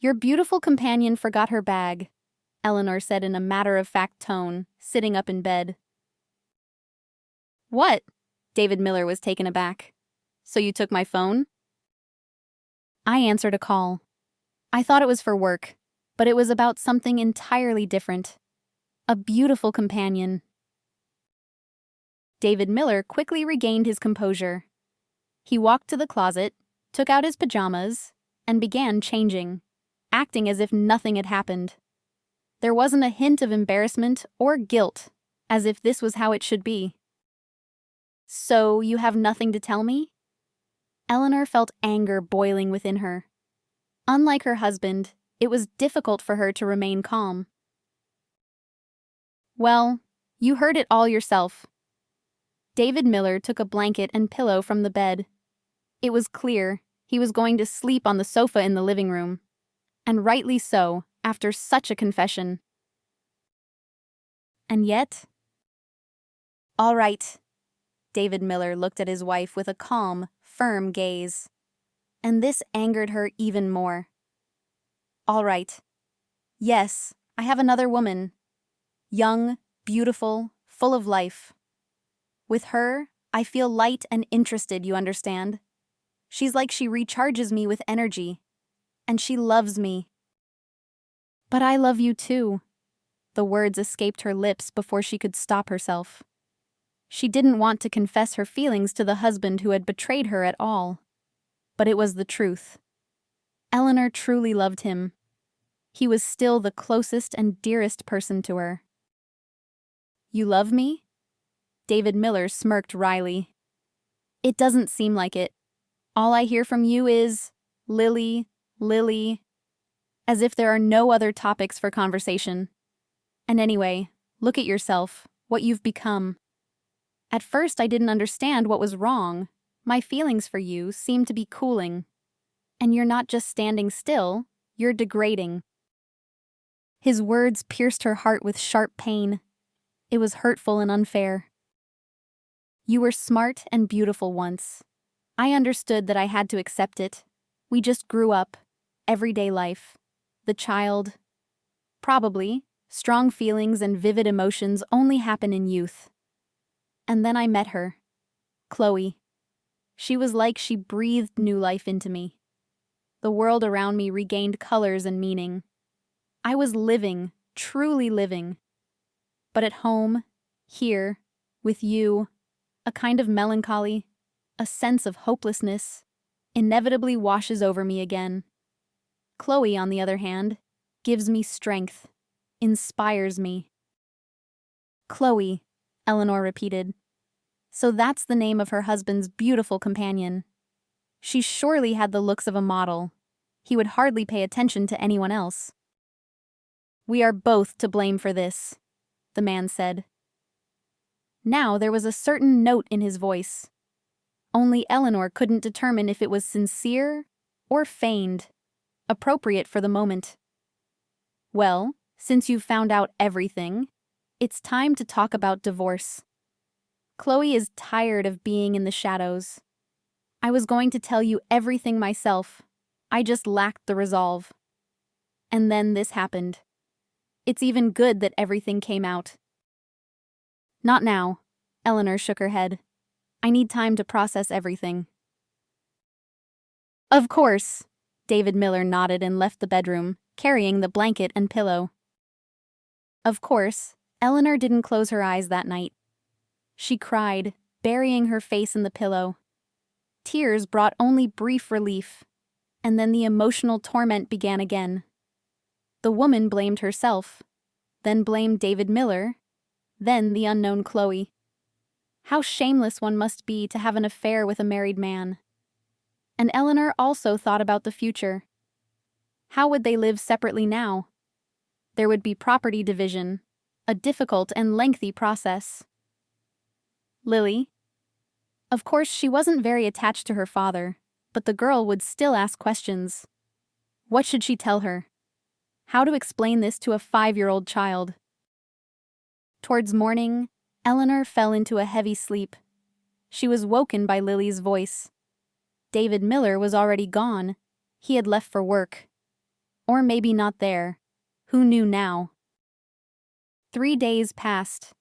"Your beautiful companion forgot her bag," Eleanor said in a matter-of-fact tone, sitting up in bed. "What?" David Miller was taken aback. "So you took my phone?" "I answered a call. I thought it was for work, but it was about something entirely different. A beautiful companion." David Miller quickly regained his composure. He walked to the closet, took out his pajamas, and began changing, acting as if nothing had happened. There wasn't a hint of embarrassment or guilt, as if this was how it should be. "So you have nothing to tell me?" Eleanor felt anger boiling within her. Unlike her husband, it was difficult for her to remain calm. "Well, you heard it all yourself." David Miller took a blanket and pillow from the bed. It was clear he was going to sleep on the sofa in the living room. And rightly so, after such a confession. And yet... "All right." David Miller looked at his wife with a calm, firm gaze. And this angered her even more. "All right. Yes, I have another woman. Young, beautiful, full of life. With her, I feel light and interested, you understand? She's like she recharges me with energy. And she loves me." "But I love you too." The words escaped her lips before she could stop herself. She didn't want to confess her feelings to the husband who had betrayed her at all. But it was the truth. Eleanor truly loved him. He was still the closest and dearest person to her. "You love me?" David Miller smirked wryly. "It doesn't seem like it. All I hear from you is, Lily, Lily, as if there are no other topics for conversation. And anyway, look at yourself, what you've become. At first I didn't understand what was wrong. My feelings for you seemed to be cooling. And you're not just standing still, you're degrading." His words pierced her heart with sharp pain. It was hurtful and unfair. "You were smart and beautiful once. I understood that I had to accept it. We just grew up. Everyday life. The child. Probably, strong feelings and vivid emotions only happen in youth. And then I met her. Chloe. She was like she breathed new life into me. The world around me regained colors and meaning. I was living, truly living. But at home, here, with you, a kind of melancholy, a sense of hopelessness, inevitably washes over me again. Chloe, on the other hand, gives me strength, inspires me. Chloe, Eleanor repeated. So that's the name of her husband's beautiful companion. She surely had the looks of a model. He would hardly pay attention to anyone else. We are both to blame for this, the man said. Now there was a certain note in his voice. Only Eleanor couldn't determine if it was sincere or feigned, appropriate for the moment. Well, since you've found out everything, it's time to talk about divorce. Chloe is tired of being in the shadows. I was going to tell you everything myself. I just lacked the resolve. And then this happened. It's even good that everything came out. Not now, Eleanor shook her head. I need time to process everything. Of course, David Miller nodded and left the bedroom, carrying the blanket and pillow. Of course, Eleanor didn't close her eyes that night. She cried, burying her face in the pillow. Tears brought only brief relief, and then the emotional torment began again. The woman blamed herself, then blamed David Miller, then the unknown Chloe. How shameless one must be to have an affair with a married man. And Eleanor also thought about the future. How would they live separately now? There would be property division, a difficult and lengthy process. Lily? Of course, she wasn't very attached to her father, but the girl would still ask questions. What should she tell her? How to explain this to a 5-year-old child? Towards morning, Eleanor fell into a heavy sleep. She was woken by Lily's voice. David Miller was already gone. He had left for work. Or maybe not there. Who knew now? 3 days passed.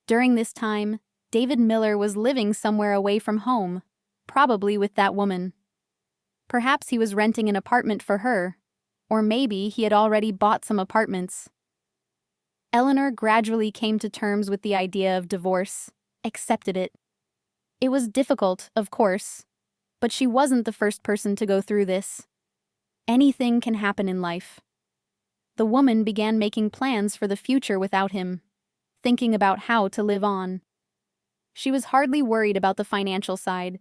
During this time, David Miller was living somewhere away from home, probably with that woman. Perhaps he was renting an apartment for her, or maybe he had already bought some apartments. Eleanor gradually came to terms with the idea of divorce, accepted it. It was difficult, of course, but she wasn't the first person to go through this. Anything can happen in life. The woman began making plans for the future without him, thinking about how to live on. She was hardly worried about the financial side.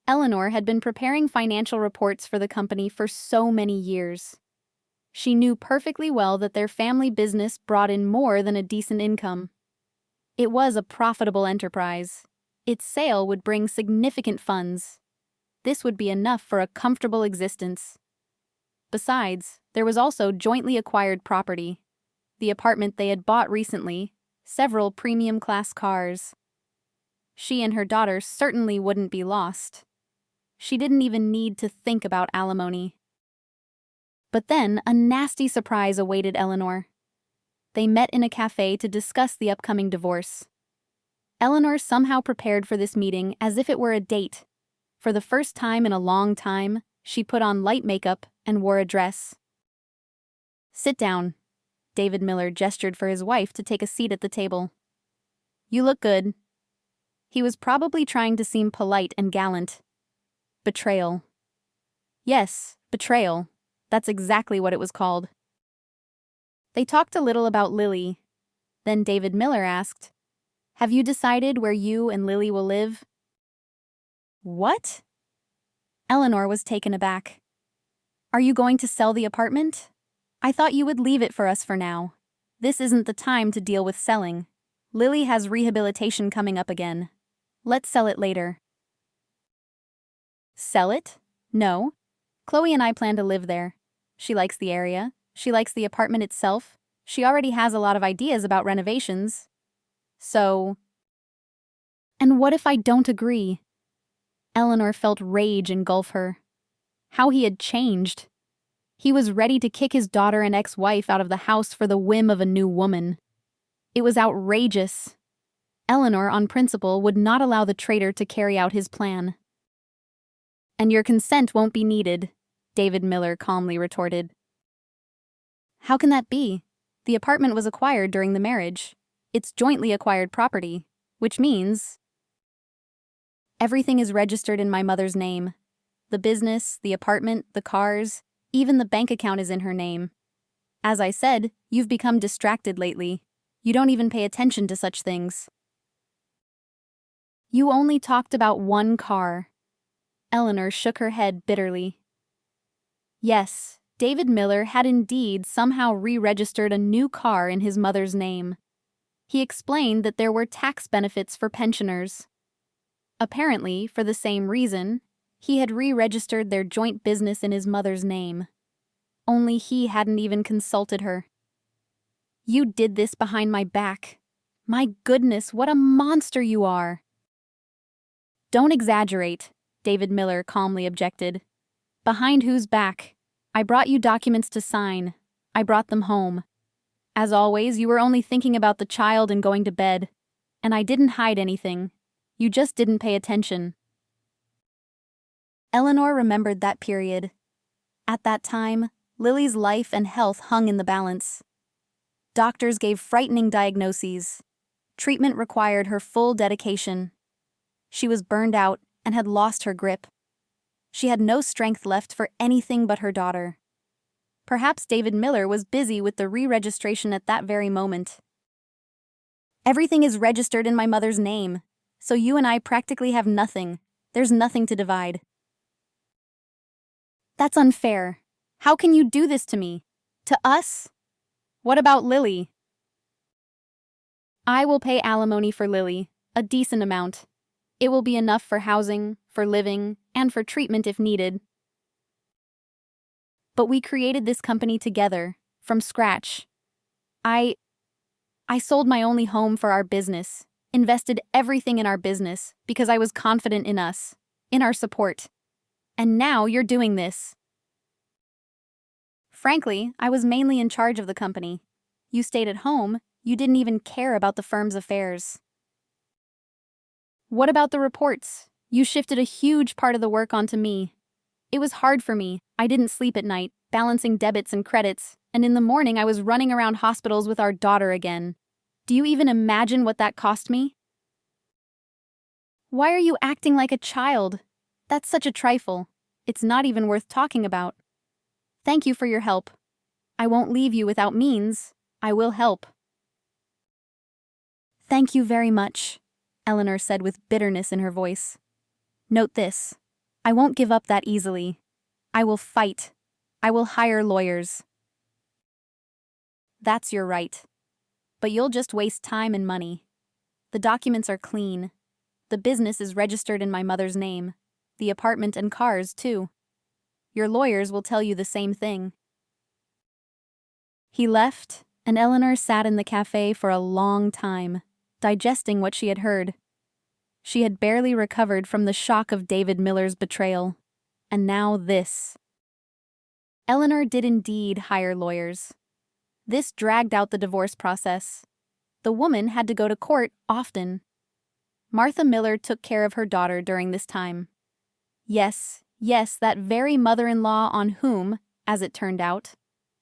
Eleanor had been preparing financial reports for the company for so many years. She knew perfectly well that their family business brought in more than a decent income. It was a profitable enterprise. Its sale would bring significant funds. This would be enough for a comfortable existence. Besides, there was also jointly acquired property. The apartment they had bought recently, several premium-class cars. She and her daughter certainly wouldn't be lost. She didn't even need to think about alimony. But then a nasty surprise awaited Eleanor. They met in a cafe to discuss the upcoming divorce. Eleanor somehow prepared for this meeting as if it were a date. For the first time in a long time, she put on light makeup and wore a dress. Sit down. David Miller gestured for his wife to take a seat at the table. You look good. He was probably trying to seem polite and gallant. Betrayal. Yes, betrayal. That's exactly what it was called. They talked a little about Lily. Then David Miller asked, Have you decided where you and Lily will live? What? Eleanor was taken aback. Are you going to sell the apartment? I thought you would leave it for us for now. This isn't the time to deal with selling. Lily has rehabilitation coming up again. Let's sell it later. Sell it? No. Chloe and I plan to live there. She likes the area. She likes the apartment itself. She already has a lot of ideas about renovations. So... And what if I don't agree? Eleanor felt rage engulf her. How he had changed. He was ready to kick his daughter and ex-wife out of the house for the whim of a new woman. It was outrageous. Eleanor, on principle, would not allow the traitor to carry out his plan. And your consent won't be needed, David Miller calmly retorted. How can that be? The apartment was acquired during the marriage. It's jointly acquired property, which means everything is registered in my mother's name. The business, the apartment, the cars, even the bank account is in her name. As I said, you've become distracted lately. You don't even pay attention to such things. You only talked about one car. Eleanor shook her head bitterly. Yes, David Miller had indeed somehow re-registered a new car in his mother's name. He explained that there were tax benefits for pensioners. Apparently, for the same reason, he had re-registered their joint business in his mother's name. Only he hadn't even consulted her. You did this behind my back. My goodness, what a monster you are! Don't exaggerate, David Miller calmly objected. Behind whose back? I brought you documents to sign. I brought them home. As always, you were only thinking about the child and going to bed. And I didn't hide anything. You just didn't pay attention. Eleanor remembered that period. At that time, Lily's life and health hung in the balance. Doctors gave frightening diagnoses. Treatment required her full dedication. She was burned out and had lost her grip. She had no strength left for anything but her daughter. Perhaps David Miller was busy with the re-registration at that very moment. Everything is registered in my mother's name, so you and I practically have nothing. There's nothing to divide. That's unfair. How can you do this to me? To us? What about Lily? I will pay alimony for Lily, a decent amount. It will be enough for housing, for living, and for treatment if needed. But we created this company together, from scratch. I sold my only home for our business, invested everything in our business because I was confident in us, in our support. And now you're doing this. Frankly, I was mainly in charge of the company. You stayed at home, you didn't even care about the firm's affairs. What about the reports? You shifted a huge part of the work onto me. It was hard for me. I didn't sleep at night, balancing debits and credits, and in the morning I was running around hospitals with our daughter again. Do you even imagine what that cost me? Why are you acting like a child? That's such a trifle. It's not even worth talking about. Thank you for your help. I won't leave you without means. I will help. Thank you very much, Eleanor said with bitterness in her voice. Note this. I won't give up that easily. I will fight. I will hire lawyers. That's your right. But you'll just waste time and money. The documents are clean. The business is registered in my mother's name. The apartment and cars, too. Your lawyers will tell you the same thing. He left, and Eleanor sat in the cafe for a long time, digesting what she had heard. She had barely recovered from the shock of David Miller's betrayal. And now this. Eleanor did indeed hire lawyers. This dragged out the divorce process. The woman had to go to court often. Martha Miller took care of her daughter during this time. Yes, that very mother-in-law on whom, as it turned out,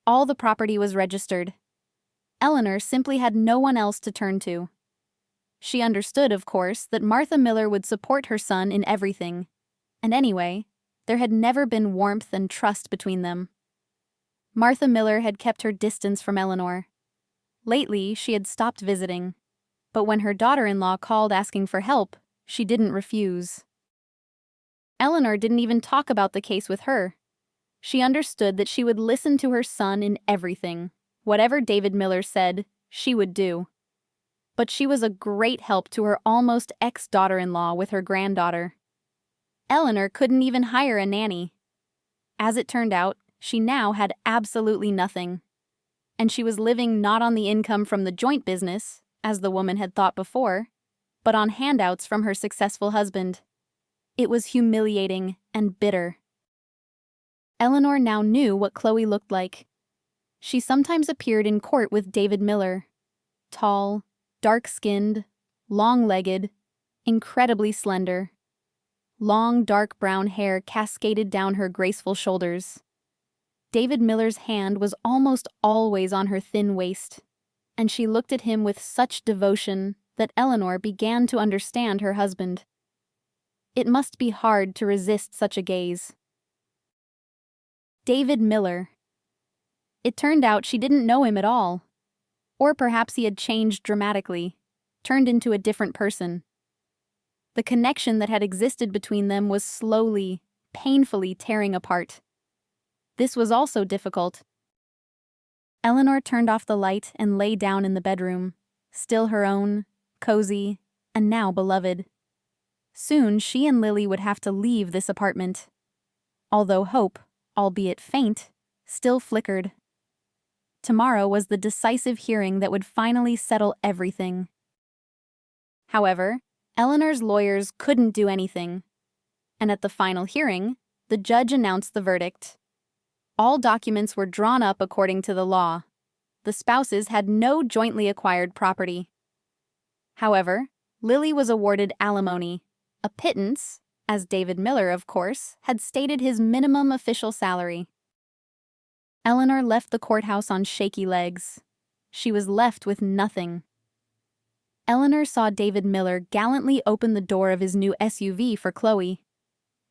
all the property was registered. Eleanor simply had no one else to turn to. She understood, of course, that Martha Miller would support her son in everything. And anyway, there had never been warmth and trust between them. Martha Miller had kept her distance from Eleanor. Lately, she had stopped visiting. But when her daughter-in-law called asking for help, she didn't refuse. Eleanor didn't even talk about the case with her. She understood that she would listen to her son in everything. Whatever David Miller said, she would do. But she was a great help to her almost ex-daughter-in-law with her granddaughter. Eleanor couldn't even hire a nanny. As it turned out, she now had absolutely nothing. And she was living not on the income from the joint business, as the woman had thought before, but on handouts from her successful husband. It was humiliating and bitter. Eleanor now knew what Chloe looked like. She sometimes appeared in court with David Miller. Tall, dark-skinned, long-legged, incredibly slender. Long, dark brown hair cascaded down her graceful shoulders. David Miller's hand was almost always on her thin waist, and she looked at him with such devotion that Eleanor began to understand her husband. It must be hard to resist such a gaze. David Miller. It turned out she didn't know him at all. Or perhaps he had changed dramatically, turned into a different person. The connection that had existed between them was slowly, painfully tearing apart. This was also difficult. Eleanor turned off the light and lay down in the bedroom, still her own, cozy, and now beloved. Soon she and Lily would have to leave this apartment. Although hope, albeit faint, still flickered. Tomorrow was the decisive hearing that would finally settle everything. However, Eleanor's lawyers couldn't do anything. And at the final hearing, the judge announced the verdict. All documents were drawn up according to the law. The spouses had no jointly acquired property. However, Lily was awarded alimony, a pittance, as David Miller, of course, had stated his minimum official salary. Eleanor left the courthouse on shaky legs. She was left with nothing. Eleanor saw David Miller gallantly open the door of his new SUV for Chloe.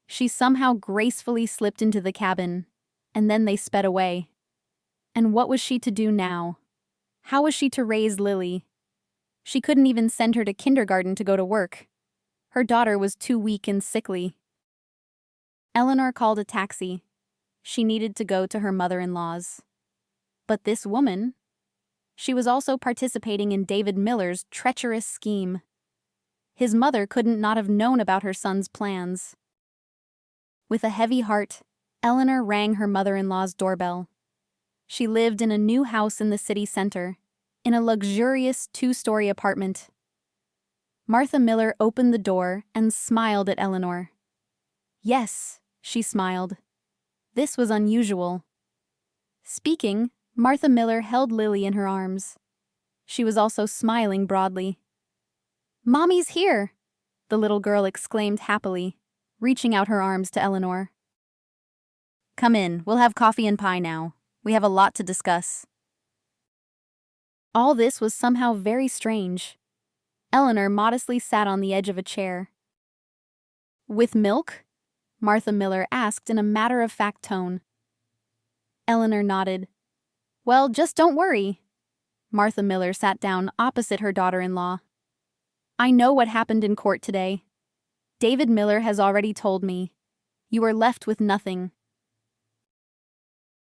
She somehow gracefully slipped into the cabin, and then they sped away. And what was she to do now? How was she to raise Lily? She couldn't even send her to kindergarten to go to work. Her daughter was too weak and sickly. Eleanor called a taxi. She needed to go to her mother-in-law's. But this woman, she was also participating in David Miller's treacherous scheme. His mother couldn't not have known about her son's plans. With a heavy heart, Eleanor rang her mother-in-law's doorbell. She lived in a new house in the city center, in a luxurious 2-story apartment. Martha Miller opened the door and smiled at Eleanor. Yes, she smiled. This was unusual. Speaking, Martha Miller held Lily in her arms. She was also smiling broadly. "Mommy's here!" the little girl exclaimed happily, reaching out her arms to Eleanor. "Come in, we'll have coffee and pie now. We have a lot to discuss." All this was somehow very strange. Eleanor modestly sat on the edge of a chair. "With milk?" Martha Miller asked in a matter-of-fact tone. Eleanor nodded. "Well, just don't worry." Martha Miller sat down opposite her daughter-in-law. "I know what happened in court today. David Miller has already told me. You are left with nothing."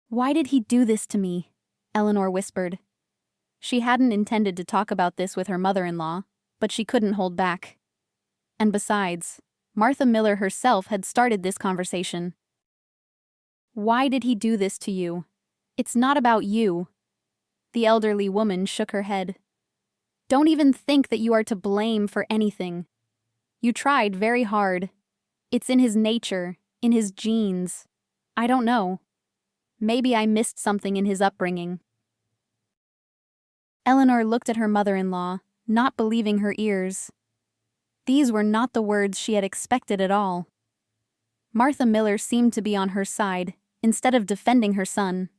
"Why did he do this to me?" Eleanor whispered. She hadn't intended to talk about this with her mother-in-law, but she couldn't hold back. And besides, Martha Miller herself had started this conversation. "Why did he do this to you? It's not about you." The elderly woman shook her head. "Don't even think that you are to blame for anything. You tried very hard. It's in his nature, in his genes. I don't know. Maybe I missed something in his upbringing." Eleanor looked at her mother-in-law, not believing her ears. These were not the words she had expected at all. Martha Miller seemed to be on her side, instead of defending her son.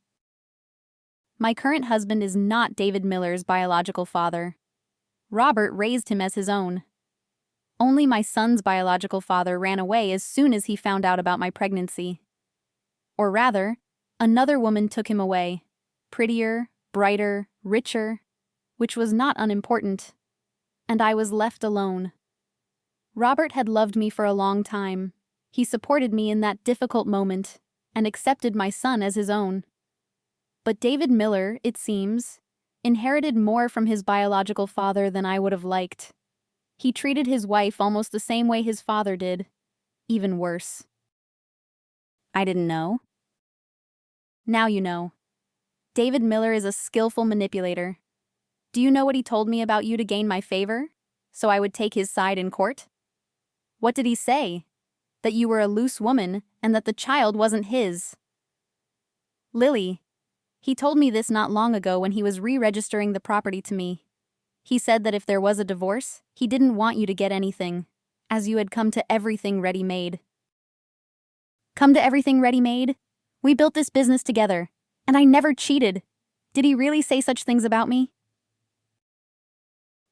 "My current husband is not David Miller's biological father. Robert raised him as his own. Only my son's biological father ran away as soon as he found out about my pregnancy. Or rather, another woman took him away, prettier, brighter, richer, which was not unimportant, and I was left alone. Robert had loved me for a long time. He supported me in that difficult moment and accepted my son as his own. But David Miller, it seems, inherited more from his biological father than I would have liked. He treated his wife almost the same way his father did, even worse." "I didn't know." "Now you know. David Miller is a skillful manipulator. Do you know what he told me about you to gain my favor, so I would take his side in court? What did he say? That you were a loose woman and that the child wasn't his." "Lily, he told me this not long ago when he was re-registering the property to me. He said that if there was a divorce, he didn't want you to get anything, as you had come to everything ready-made. Come to everything ready-made? We built this business together, and I never cheated. Did he really say such things about me?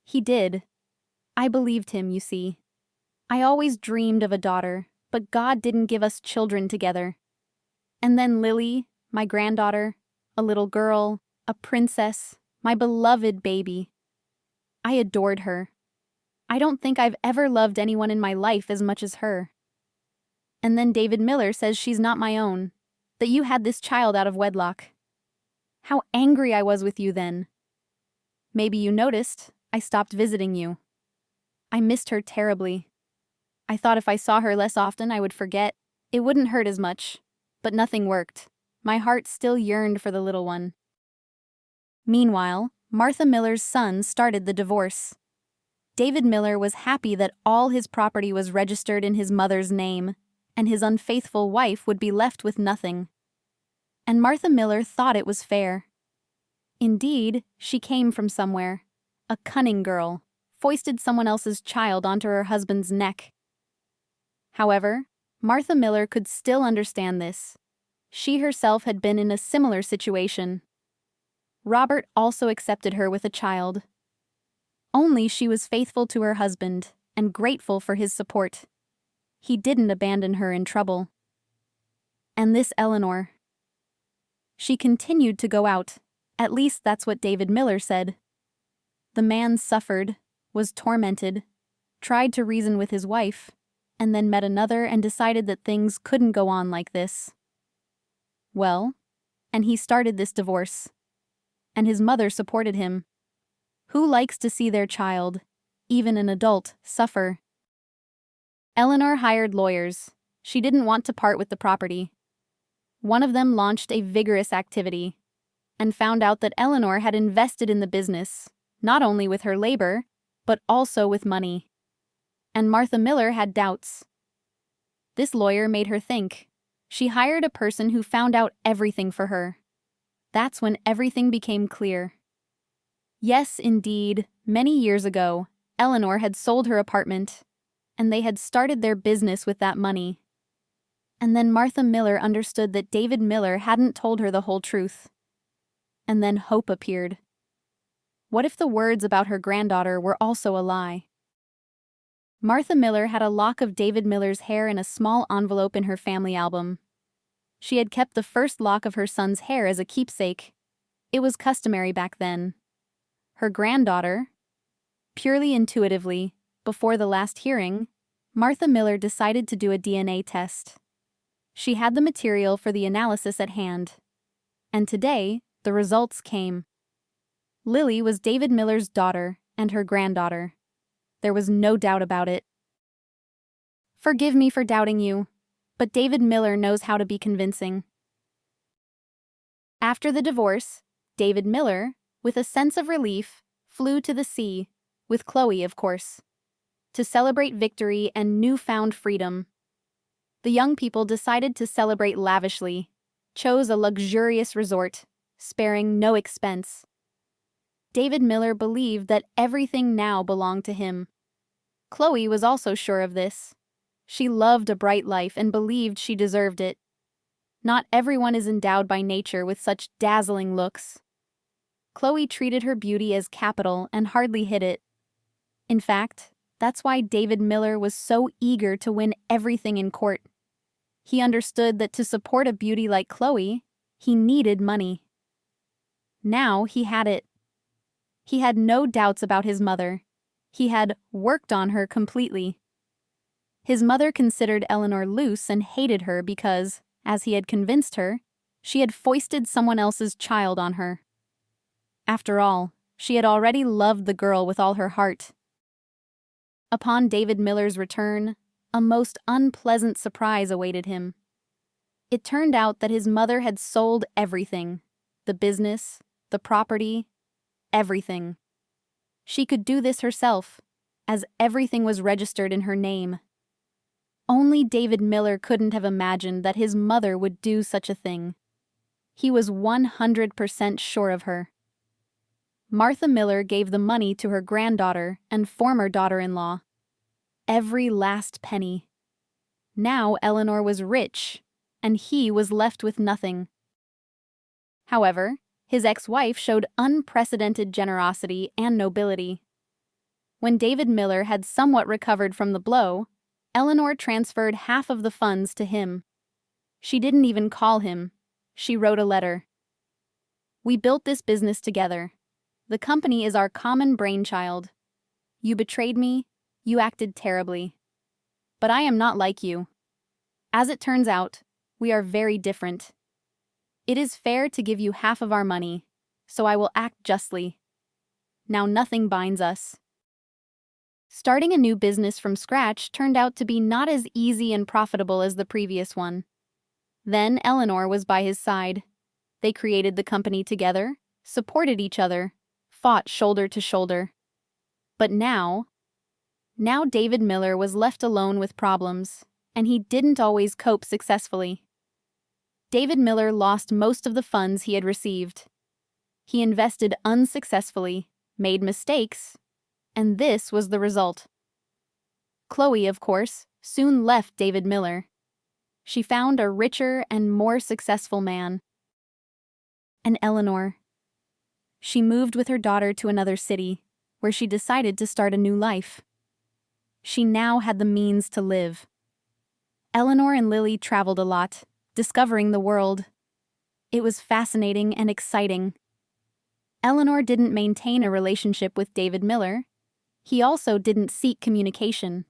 He did. I believed him, you see. I always dreamed of a daughter, but God didn't give us children together. And then Lily, my granddaughter, a little girl, a princess, my beloved baby. I adored her. I don't think I've ever loved anyone in my life as much as her. And then David Miller says she's not my own, that you had this child out of wedlock. How angry I was with you then. Maybe you noticed, I stopped visiting you. I missed her terribly. I thought if I saw her less often I would forget. It wouldn't hurt as much. But nothing worked. My heart still yearned for the little one. Meanwhile, Martha Miller's son started the divorce. David Miller was happy that all his property was registered in his mother's name, and his unfaithful wife would be left with nothing. And Martha Miller thought it was fair. Indeed, she came from somewhere. A cunning girl, foisted someone else's child onto her husband's neck. However, Martha Miller could still understand this. She herself had been in a similar situation. Robert also accepted her with a child. Only she was faithful to her husband and grateful for his support. He didn't abandon her in trouble. And this Eleanor. She continued to go out. At least that's what David Miller said. The man suffered, was tormented, tried to reason with his wife, and then met another and decided that things couldn't go on like this. Well, and he started this divorce. And his mother supported him. Who likes to see their child, even an adult, suffer? Eleanor hired lawyers. She didn't want to part with the property. One of them launched a vigorous activity and found out that Eleanor had invested in the business, not only with her labor, but also with money. And Martha Miller had doubts. This lawyer made her think. She hired a person who found out everything for her. That's when everything became clear. Yes, indeed, many years ago, Eleanor had sold her apartment, and they had started their business with that money. And then Martha Miller understood that David Miller hadn't told her the whole truth. And then hope appeared. What if the words about her granddaughter were also a lie? Martha Miller had a lock of David Miller's hair in a small envelope in her family album. She had kept the first lock of her son's hair as a keepsake. It was customary back then. Her granddaughter, purely intuitively, before the last hearing, Martha Miller decided to do a DNA test. She had the material for the analysis at hand. And today, the results came. Lily was David Miller's daughter and her granddaughter. There was no doubt about it. Forgive me for doubting you, but David Miller knows how to be convincing. After the divorce, David Miller, with a sense of relief, flew to the sea, with Chloe, of course, to celebrate victory and newfound freedom. The young people decided to celebrate lavishly, chose a luxurious resort, sparing no expense. David Miller believed that everything now belonged to him. Chloe was also sure of this. She loved a bright life and believed she deserved it. Not everyone is endowed by nature with such dazzling looks. Chloe treated her beauty as capital and hardly hid it. In fact, that's why David Miller was so eager to win everything in court. He understood that to support a beauty like Chloe, he needed money. Now he had it. He had no doubts about his mother. He had worked on her completely. His mother considered Eleanor loose and hated her because, as he had convinced her, she had foisted someone else's child on her. After all, she had already loved the girl with all her heart. Upon David Miller's return, a most unpleasant surprise awaited him. It turned out that his mother had sold everything, the business, the property, everything. She could do this herself, as everything was registered in her name. Only David Miller couldn't have imagined that his mother would do such a thing. He was 100% sure of her. Martha Miller gave the money to her granddaughter and former daughter-in-law. every last penny. Now Eleanor was rich, and he was left with nothing. However, his ex-wife showed unprecedented generosity and nobility. When David Miller had somewhat recovered from the blow, Eleanor transferred half of the funds to him. She didn't even call him. She wrote a letter. "We built this business together. The company is our common brainchild. You betrayed me. You acted terribly. But I am not like you. As it turns out, we are very different. It is fair to give you half of our money, so I will act justly. Now nothing binds us." Starting a new business from scratch turned out to be not as easy and profitable as the previous one. Then Eleanor was by his side. They created the company together, supported each other, fought shoulder to shoulder. But now David Miller was left alone with problems, and he didn't always cope successfully. David Miller lost most of the funds he had received. He invested unsuccessfully, made mistakes, and this was the result. Chloe, of course, soon left David Miller. She found a richer and more successful man. And Eleanor. She moved with her daughter to another city, where she decided to start a new life. She now had the means to live. Eleanor and Lily traveled a lot, discovering the world. It was fascinating and exciting. Eleanor didn't maintain a relationship with David Miller. He also didn't seek communication.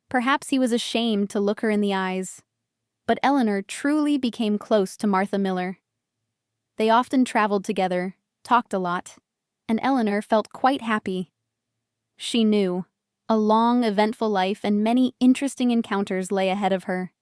Perhaps he was ashamed to look her in the eyes. But Eleanor truly became close to Martha Miller. They often traveled together, talked a lot, and Eleanor felt quite happy. She knew a long, eventful life and many interesting encounters lay ahead of her.